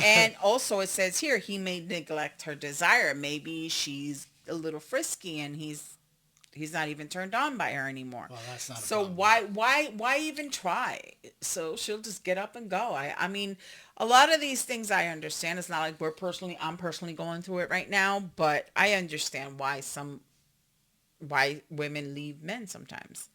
Speaker 3: And also it says here he may neglect her desire. Maybe she's a little frisky and he's not even turned on by her anymore.
Speaker 1: Well, that's not a
Speaker 3: So
Speaker 1: problem.
Speaker 3: why even try? So she'll just get up and go. I mean, a lot of these things I understand. It's not like I'm personally going through it right now, but I understand why women leave men sometimes.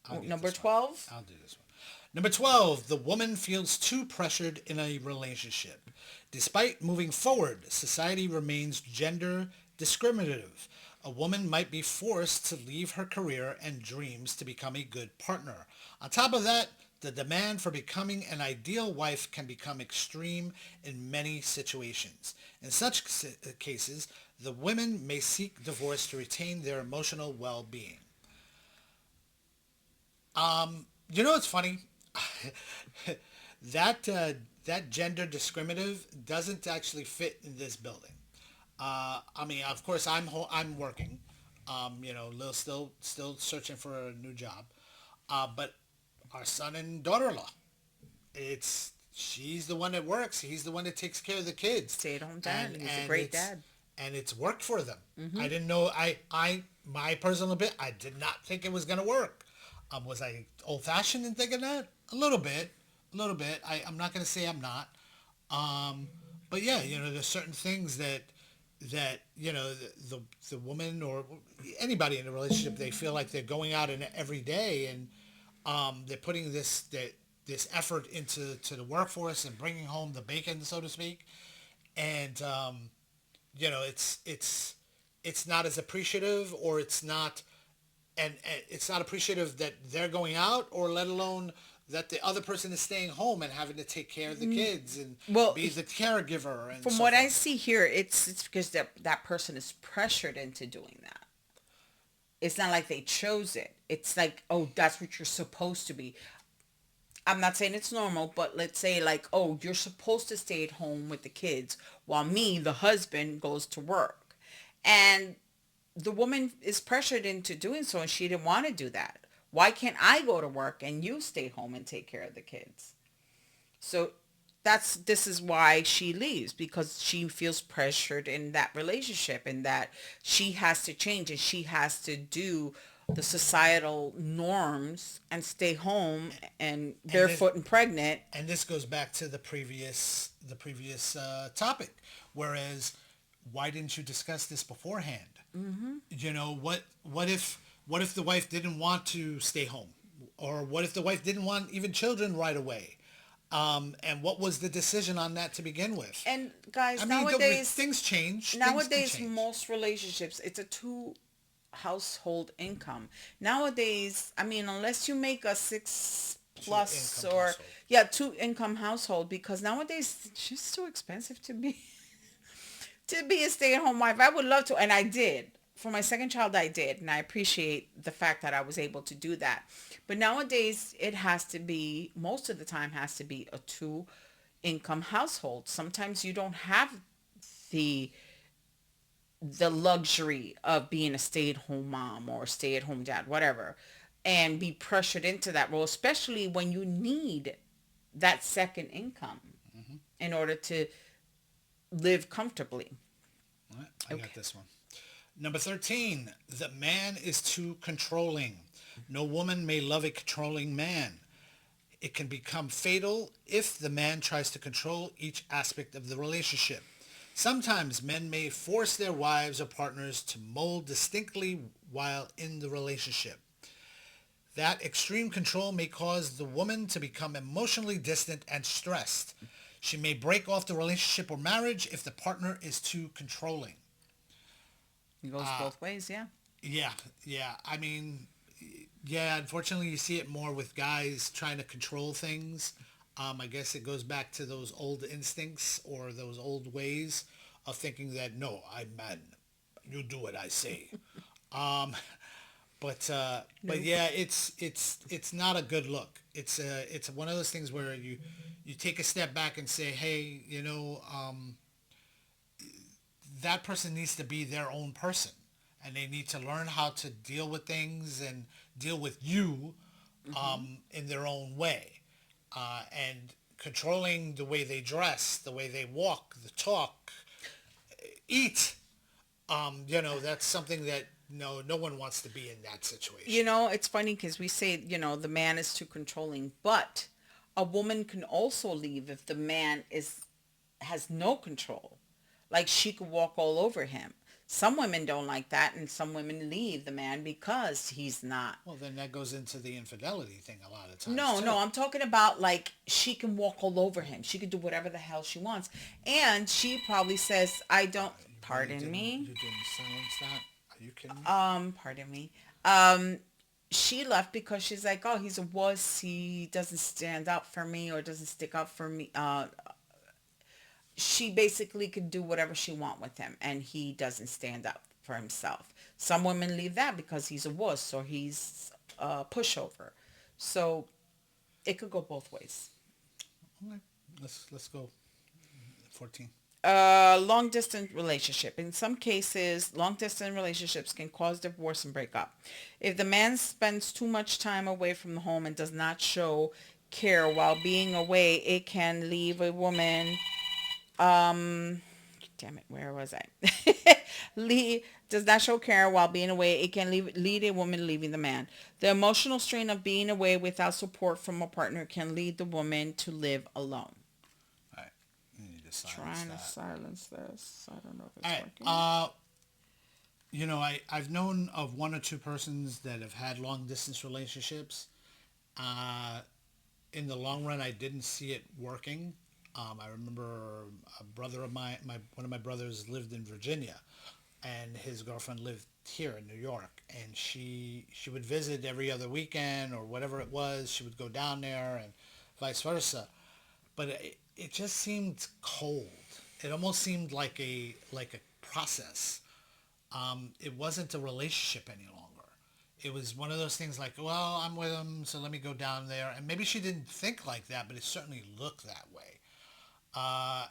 Speaker 1: I'll get
Speaker 3: Number
Speaker 1: this one.
Speaker 3: 12.
Speaker 1: I'll do this one. Number 12, the woman feels too pressured in a relationship. Despite moving forward, society remains gender discriminative. A woman might be forced to leave her career and dreams to become a good partner. On top of that, the demand for becoming an ideal wife can become extreme in many situations. In such cases, the women may seek divorce to retain their emotional well-being. It's funny. That gender discriminative doesn't actually fit in this building. I mean, of course, I'm working. Still searching for a new job. But our son and daughter-in-law, she's the one that works. He's the one that takes care of the kids.
Speaker 3: Stay-at-home dad. He's a great dad.
Speaker 1: And it's worked for them. I didn't know. My personal bit. I did not think it was gonna work. Was I old-fashioned in thinking that? A little bit. I'm not gonna say I'm not. But yeah, there's certain things that the woman or anybody in a relationship, they feel like they're going out in every day and they're putting this effort into the workforce and bringing home the bacon, so to speak, and it's not as appreciative, or it's not, and it's not appreciative that they're going out, or let alone that the other person is staying home and having to take care of the kids and be the caregiver. And
Speaker 3: from
Speaker 1: so
Speaker 3: what I
Speaker 1: forth.
Speaker 3: see here, it's because that person is pressured into doing that. It's not like they chose it. It's like, oh, that's what you're supposed to be. I'm not saying it's normal, but let's say like, oh, you're supposed to stay at home with the kids while me, the husband, goes to work. And the woman is pressured into doing so, and she didn't want to do that. Why can't I go to work and you stay home and take care of the kids? So this is why she leaves, because she feels pressured in that relationship, and that she has to change and she has to do the societal norms and stay home and barefoot and pregnant.
Speaker 1: And this goes back to the previous topic. Whereas, why didn't you discuss this beforehand? What if the wife didn't want to stay home, or what if the wife didn't want even children right away? And what was the decision on that to begin with?
Speaker 3: And guys,
Speaker 1: I mean,
Speaker 3: nowadays
Speaker 1: things change.
Speaker 3: Nowadays, most relationships, it's a two household income. Nowadays, I mean, unless you make a 6+
Speaker 1: Two-income
Speaker 3: or
Speaker 1: household.
Speaker 3: 2 income household, because nowadays it's just too expensive to be a stay-at-home wife. I would love to, and I did. For my second child, I did, and I appreciate the fact that I was able to do that. But nowadays, it has to be, most of the time, has to be a 2-income household. Sometimes you don't have the luxury of being a stay-at-home mom or stay-at-home dad, whatever, and be pressured into that role, especially when you need that second income in order to live comfortably.
Speaker 1: All right, I got this one. Number 13, the man is too controlling. No woman may love a controlling man. It can become fatal if the man tries to control each aspect of the relationship. Sometimes men may force their wives or partners to mold distinctly while in the relationship. That extreme control may cause the woman to become emotionally distant and stressed. She may break off the relationship or marriage if the partner is too controlling.
Speaker 3: It goes both ways, yeah.
Speaker 1: Yeah, yeah. I mean, yeah, unfortunately, you see it more with guys trying to control things. I guess it goes back to those old instincts or those old ways of thinking that, no, I'm man, you do what I say. Um, but
Speaker 3: Nope.
Speaker 1: yeah, it's not a good look. It's one of those things where you take a step back and say, hey, that person needs to be their own person, and they need to learn how to deal with things and deal with you
Speaker 3: Hmm.
Speaker 1: in their own way, and controlling the way they dress, the way they walk, the talk, eat. That's something that no one wants to be in that situation.
Speaker 3: It's funny because we say, the man is too controlling, but a woman can also leave if the man has no control. Like she could walk all over him. Some women don't like that, and some women leave the man because he's not.
Speaker 1: Well, then that goes into the infidelity thing a lot of times
Speaker 3: No,
Speaker 1: too.
Speaker 3: no, I'm talking about like she can walk all over him. She could do whatever the hell she wants. And she probably says, I don't,
Speaker 1: You really
Speaker 3: pardon
Speaker 1: didn't
Speaker 3: me.
Speaker 1: you didn't silence that? Are you kidding me?
Speaker 3: Pardon me. Um, she left because she's like, oh, he's a wuss. He doesn't stand up for me or doesn't stick up for me. She basically could do whatever she want with him, and he doesn't stand up for himself. Some women leave that because he's a wuss or he's a pushover. So it could go both ways.
Speaker 1: Okay, let's go. 14.
Speaker 3: Long distance relationship. In some cases, long distance relationships can cause divorce and breakup. If the man spends too much time away from the home and does not show care while being away, it can leave a woman. Damn it, where was I? Does not show care while being away. It can lead a woman leaving the man. The emotional strain of being away without support from a partner can lead the woman to live alone.
Speaker 1: All right, you need to silence
Speaker 3: Trying to
Speaker 1: that.
Speaker 3: silence this. I don't know if
Speaker 1: All
Speaker 3: it's
Speaker 1: right.
Speaker 3: working.
Speaker 1: I've known of one or two persons that have had long distance relationships. Uh, in the long run, I didn't see it working. I remember a brother of my one of my brothers lived in Virginia, and his girlfriend lived here in New York, and she would visit every other weekend or whatever it was. She would go down there and vice versa, but it just seemed cold. It almost seemed like a process. It wasn't a relationship any longer. It was one of those things like, well, I'm with him, so let me go down there. And maybe she didn't think like that, but it certainly looked that way. Uh,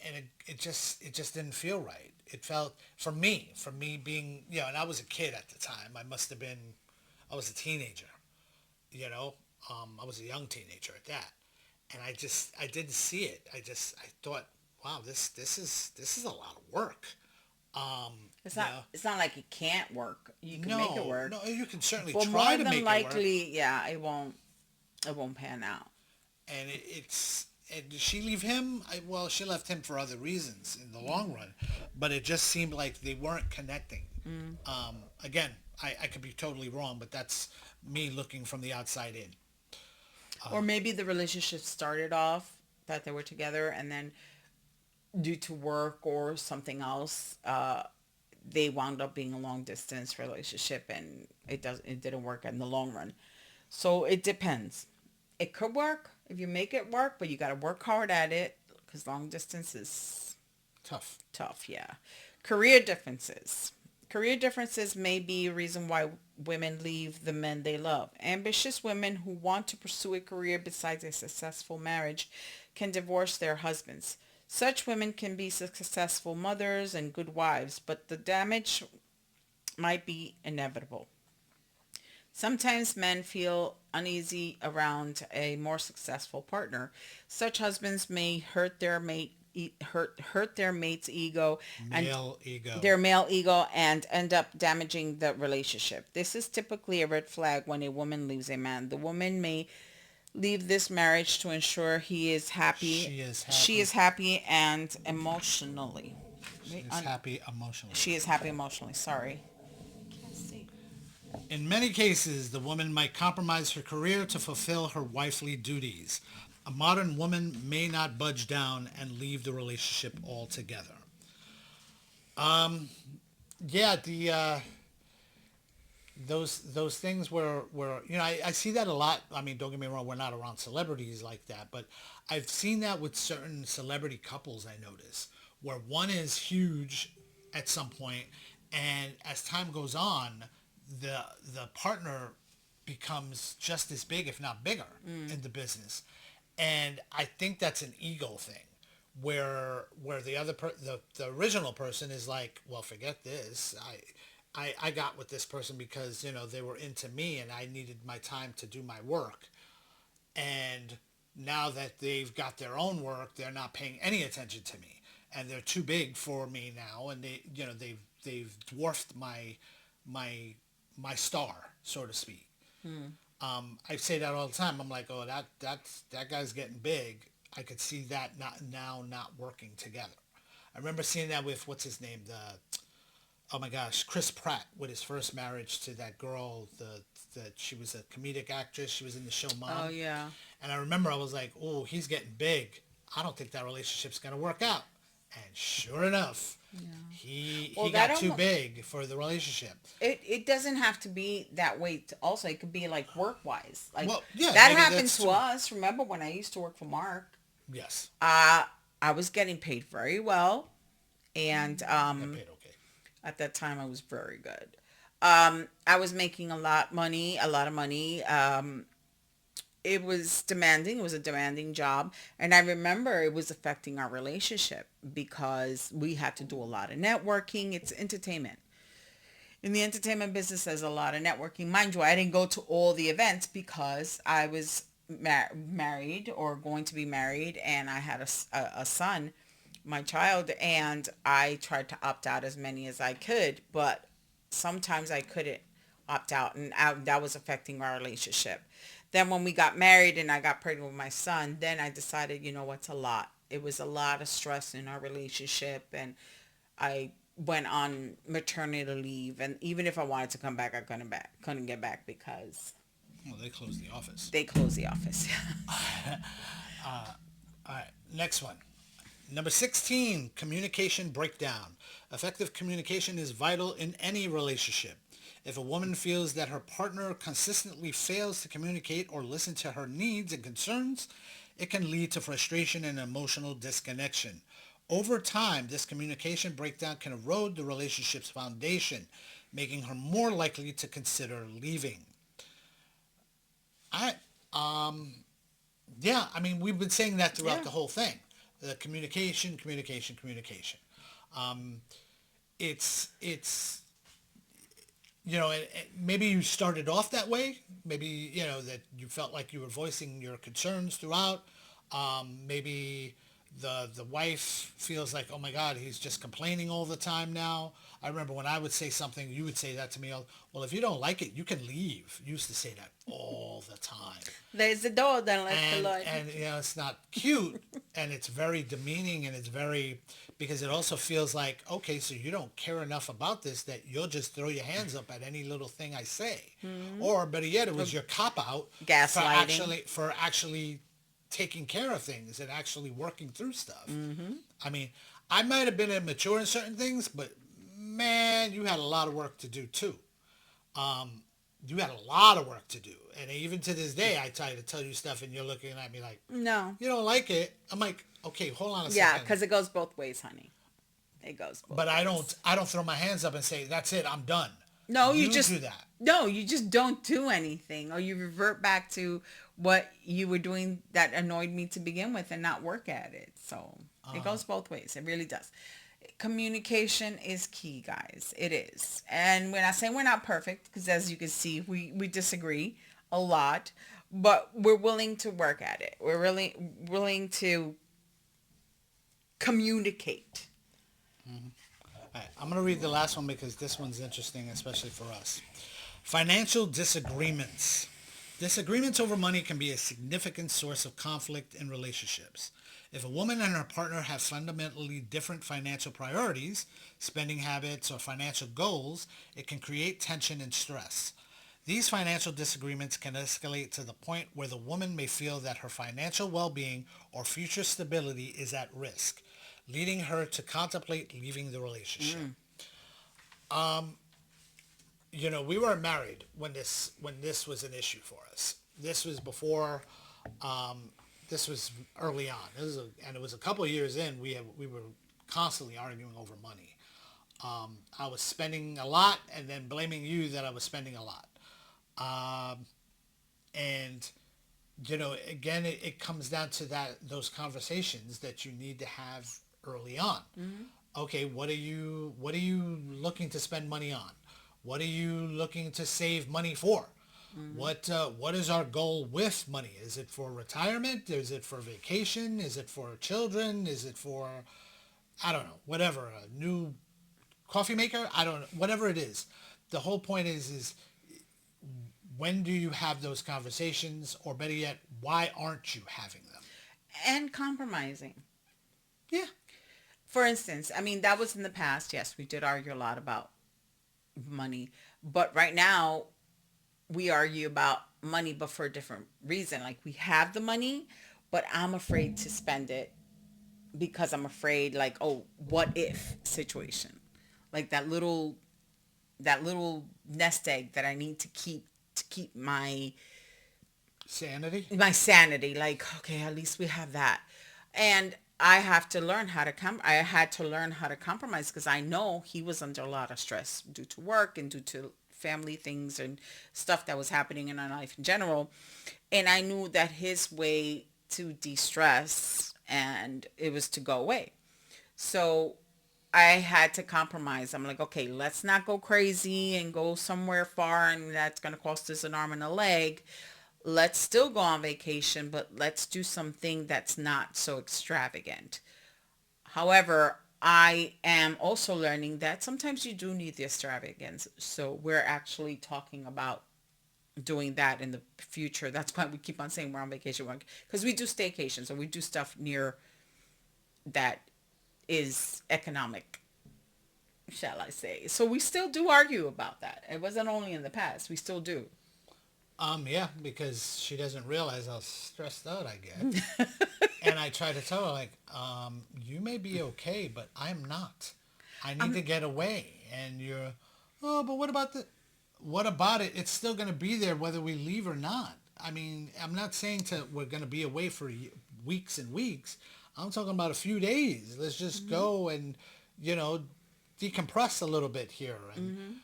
Speaker 1: and it just didn't feel right. It felt for me being, and I was a kid at the time. I was a teenager, you know. I was a young teenager at that, and I didn't see it. I thought, wow, this is a lot of work. Um,
Speaker 3: It's
Speaker 1: you
Speaker 3: not.
Speaker 1: know,
Speaker 3: It's not like it can't work. You can make it
Speaker 1: no,
Speaker 3: work,
Speaker 1: no, you can certainly
Speaker 3: but more
Speaker 1: try to
Speaker 3: than
Speaker 1: make it work,
Speaker 3: likely, yeah, it won't. It won't pan out.
Speaker 1: and did she leave him? Well, she left him for other reasons in the long run, but it just seemed like they weren't connecting.
Speaker 3: Mm.
Speaker 1: Again, I could be totally wrong, but that's me looking from the outside in.
Speaker 3: Or maybe the relationship started off that they were together, and then due to work or something else, they wound up being a long distance relationship, and it didn't work in the long run. So it depends. It could work if you make it work, but you got to work hard at it because long distance is
Speaker 1: Tough.
Speaker 3: tough. Yeah. Career differences. Career differences may be a reason why women leave the men they love. Ambitious women who want to pursue a career besides a successful marriage can divorce their husbands. Such women can be successful mothers and good wives, but the damage might be inevitable. Sometimes men feel uneasy around a more successful partner. Such husbands may hurt their mate's ego and
Speaker 1: Male ego.
Speaker 3: their male ego and end up damaging the relationship. This is typically a red flag when a woman leaves a man. The woman may leave this marriage to ensure he is happy.
Speaker 1: She is
Speaker 3: She
Speaker 1: happy.
Speaker 3: is happy and emotionally.
Speaker 1: She is happy emotionally.
Speaker 3: She is happy emotionally. Sorry. Can't see.
Speaker 1: In many cases, the woman might compromise her career to fulfill her wifely duties. A modern woman may not budge down and leave the relationship altogether. yeah, the those things where I see that a lot. I mean, don't get me wrong, we're not around celebrities like that, but I've seen that with certain celebrity couples. I notice where one is huge at some point, and as time goes on, the the partner becomes just as big, if not bigger, in the business, and I think that's an ego thing. Where the original person is like, well, forget this. I got with this person because they were into me and I needed my time to do my work. And now that they've got their own work, they're not paying any attention to me, and they're too big for me now. And they've dwarfed my my star, so to speak. I say that all the time. I'm like, oh, that guy's getting big. I could see that not working together. I remember seeing that with what's his name, the oh my gosh, Chris Pratt, with his first marriage to that girl, the she was a comedic actress. She was in the show
Speaker 3: Oh,
Speaker 1: Mom,
Speaker 3: yeah.
Speaker 1: and I remember I was like, oh, he's getting big. I don't think that relationship's gonna work out. And sure enough,
Speaker 3: Well,
Speaker 1: he
Speaker 3: that
Speaker 1: got too
Speaker 3: almost,
Speaker 1: big for the relationship.
Speaker 3: it doesn't have to be that way. Also, it could be like work-wise. Like,
Speaker 1: Well, yeah,
Speaker 3: that
Speaker 1: maybe
Speaker 3: happened
Speaker 1: that's
Speaker 3: to us. Remember when I used to work for Mark?
Speaker 1: yes,
Speaker 3: I was getting paid very well. And
Speaker 1: got paid okay.
Speaker 3: at that time, I was very good. I was making a lot of money. It was demanding. It was a demanding job. And I remember it was affecting our relationship because we had to do a lot of networking. It's entertainment. In the entertainment business, there's a lot of networking. Mind you, I didn't go to all the events because I was married or going to be married, and I had a son, my child, and I tried to opt out as many as I could, but sometimes I couldn't opt out, and that was affecting our relationship. Then when we got married and I got pregnant with my son, then I decided, what's a lot. It was a lot of stress in our relationship, and I went on maternity leave, and even if I wanted to come back, I couldn't get back because
Speaker 1: Well, they closed the office.
Speaker 3: they closed the office.
Speaker 1: All right, next one. Number 16, communication breakdown. Effective communication is vital in any relationship. If a woman feels that her partner consistently fails to communicate or listen to her needs and concerns, it can lead to frustration and emotional disconnection. Over time, this communication breakdown can erode the relationship's foundation, making her more likely to consider leaving. I, yeah, I mean, we've been saying that throughout
Speaker 3: Yeah.
Speaker 1: the whole thing. The communication, communication, communication. It's maybe you started off that way. Maybe, that you felt like you were voicing your concerns throughout. Maybe the wife feels like, oh my God, he's just complaining all the time now. I remember when I would say something, you would say that to me. Well, if you don't like it, you can leave. You used to say that all the time.
Speaker 3: There's the door, then let the Lord.
Speaker 1: And it's not cute, and it's very demeaning, and it's very, because it also feels like, okay, so you don't care enough about this that you'll just throw your hands up at any little thing I say. Or better yet, it was your cop out
Speaker 3: Gaslighting.
Speaker 1: for actually taking care of things and actually working through stuff. I mean, I might have been immature in certain things, but man, you had a lot of work to do too. You had a lot of work to do. And even to this day, I try to tell you stuff and you're looking at me like,
Speaker 3: No.
Speaker 1: you don't like it. I'm like, okay, hold on a
Speaker 3: Yeah,
Speaker 1: second.
Speaker 3: because it goes both ways, honey. It goes both
Speaker 1: But
Speaker 3: ways.
Speaker 1: I don't throw my hands up and say, that's it, I'm done.
Speaker 3: No,
Speaker 1: You
Speaker 3: you just
Speaker 1: do that.
Speaker 3: no, you just don't do anything, or you revert back to what you were doing that annoyed me to begin with, and not work at it. So it goes both ways. It really does. Communication is key, guys. It is, and when I say we're not perfect, because as you can see, we disagree a lot, but we're willing to work at it. We're really willing to communicate.
Speaker 1: All right, I'm going to read the last one because this one's interesting, especially for us. Financial disagreements. Disagreements over money can be a significant source of conflict in relationships. If a woman and her partner have fundamentally different financial priorities, spending habits, or financial goals, it can create tension and stress. These financial disagreements can escalate to the point where the woman may feel that her financial well-being or future stability is at risk, leading her to contemplate leaving the relationship. We weren't married when this was an issue for us. This was before. This was early on. And it was a couple of years in. We were constantly arguing over money. I was spending a lot, and then blaming you that I was spending a lot. And again, it comes down to those conversations that you need to have early on. Okay, what are you looking to spend money on? What are you looking to save money for? What is our goal with money? Is it for retirement? Is it for vacation? Is it for children? Is it for, I don't know, whatever, a new coffee maker? I don't know, whatever it is. The whole point is when do you have those conversations, or better yet, why aren't you having them?
Speaker 3: And compromising.
Speaker 1: Yeah.
Speaker 3: For instance, I mean, that was in the past. Yes, we did argue a lot about money. But right now, we argue about money, but for a different reason. Like, we have the money, but I'm afraid to spend it because I'm afraid, like, oh, what if situation? Like that little nest egg that I need to keep my
Speaker 1: sanity.
Speaker 3: Like, okay, at least we have that. And I have to learn how to I had to learn how to compromise, because I know he was under a lot of stress due to work and due to family things and stuff that was happening in our life in general. And I knew that his way to de-stress, and it was to go away. So I had to compromise. I'm like, okay, let's not go crazy and go somewhere far, and that's going to cost us an arm and a leg. Let's still go on vacation, but let's do something that's not so extravagant. However, I am also learning that sometimes you do need the extravagance. So we're actually talking about doing that in the future. That's why we keep on saying we're on vacation, because we do staycations, so we do stuff near that is economic, shall I say. So we still do argue about that. It wasn't only in the past. We still do.
Speaker 1: Yeah, because she doesn't realize how stressed out I get. And I try to tell her, like, you may be okay, but I'm not. I need to get away. And you're, oh, but what about it? It's still going to be there whether we leave or not. I mean, I'm not saying we're going to be away for weeks and weeks. I'm talking about a few days. Let's just go and, decompress a little bit here. And,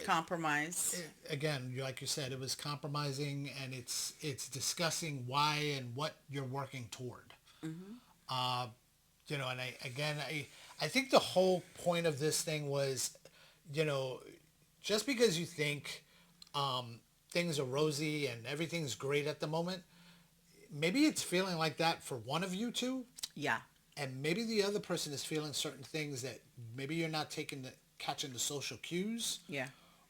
Speaker 3: compromise.
Speaker 1: Again, like you said, it was compromising, and it's discussing why and what you're working toward. And I think the whole point of this thing was, just because you think things are rosy and everything's great at the moment, maybe it's feeling like that for one of you two.
Speaker 3: Yeah.
Speaker 1: And maybe the other person is feeling certain things that maybe you're not catching the social cues.
Speaker 3: Yeah.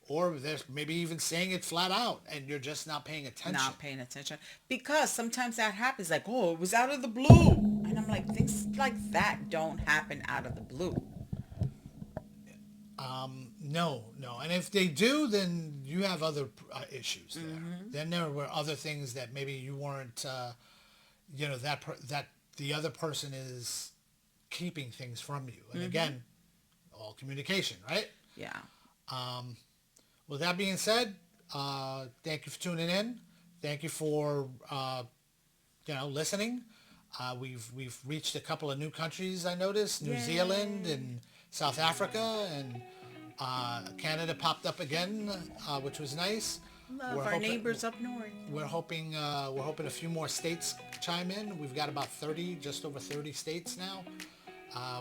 Speaker 1: Or they're maybe even saying it flat out, and you're just not paying attention.
Speaker 3: Because sometimes that happens, like, oh, it was out of the blue. And I'm like, things like that don't happen out of the blue.
Speaker 1: No. And if they do, then you have other issues there. Then there were other things that maybe you weren't, that the other person is keeping things from you. And again, all communication, right?
Speaker 3: Yeah.
Speaker 1: With that being said, thank you for tuning in. Thank you for, listening. We've reached a couple of new countries, I noticed. New Zealand and South Africa, and Canada popped up again, which was nice.
Speaker 3: Love our neighbors up north.
Speaker 1: We're hoping a few more states chime in. We've got about 30, just over 30 states now.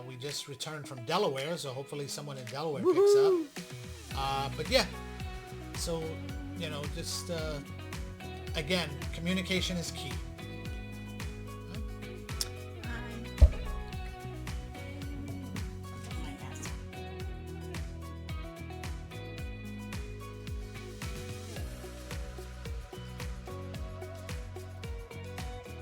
Speaker 1: We just returned from Delaware, so hopefully someone in Delaware picks up. But yeah, so, just, again, communication is key.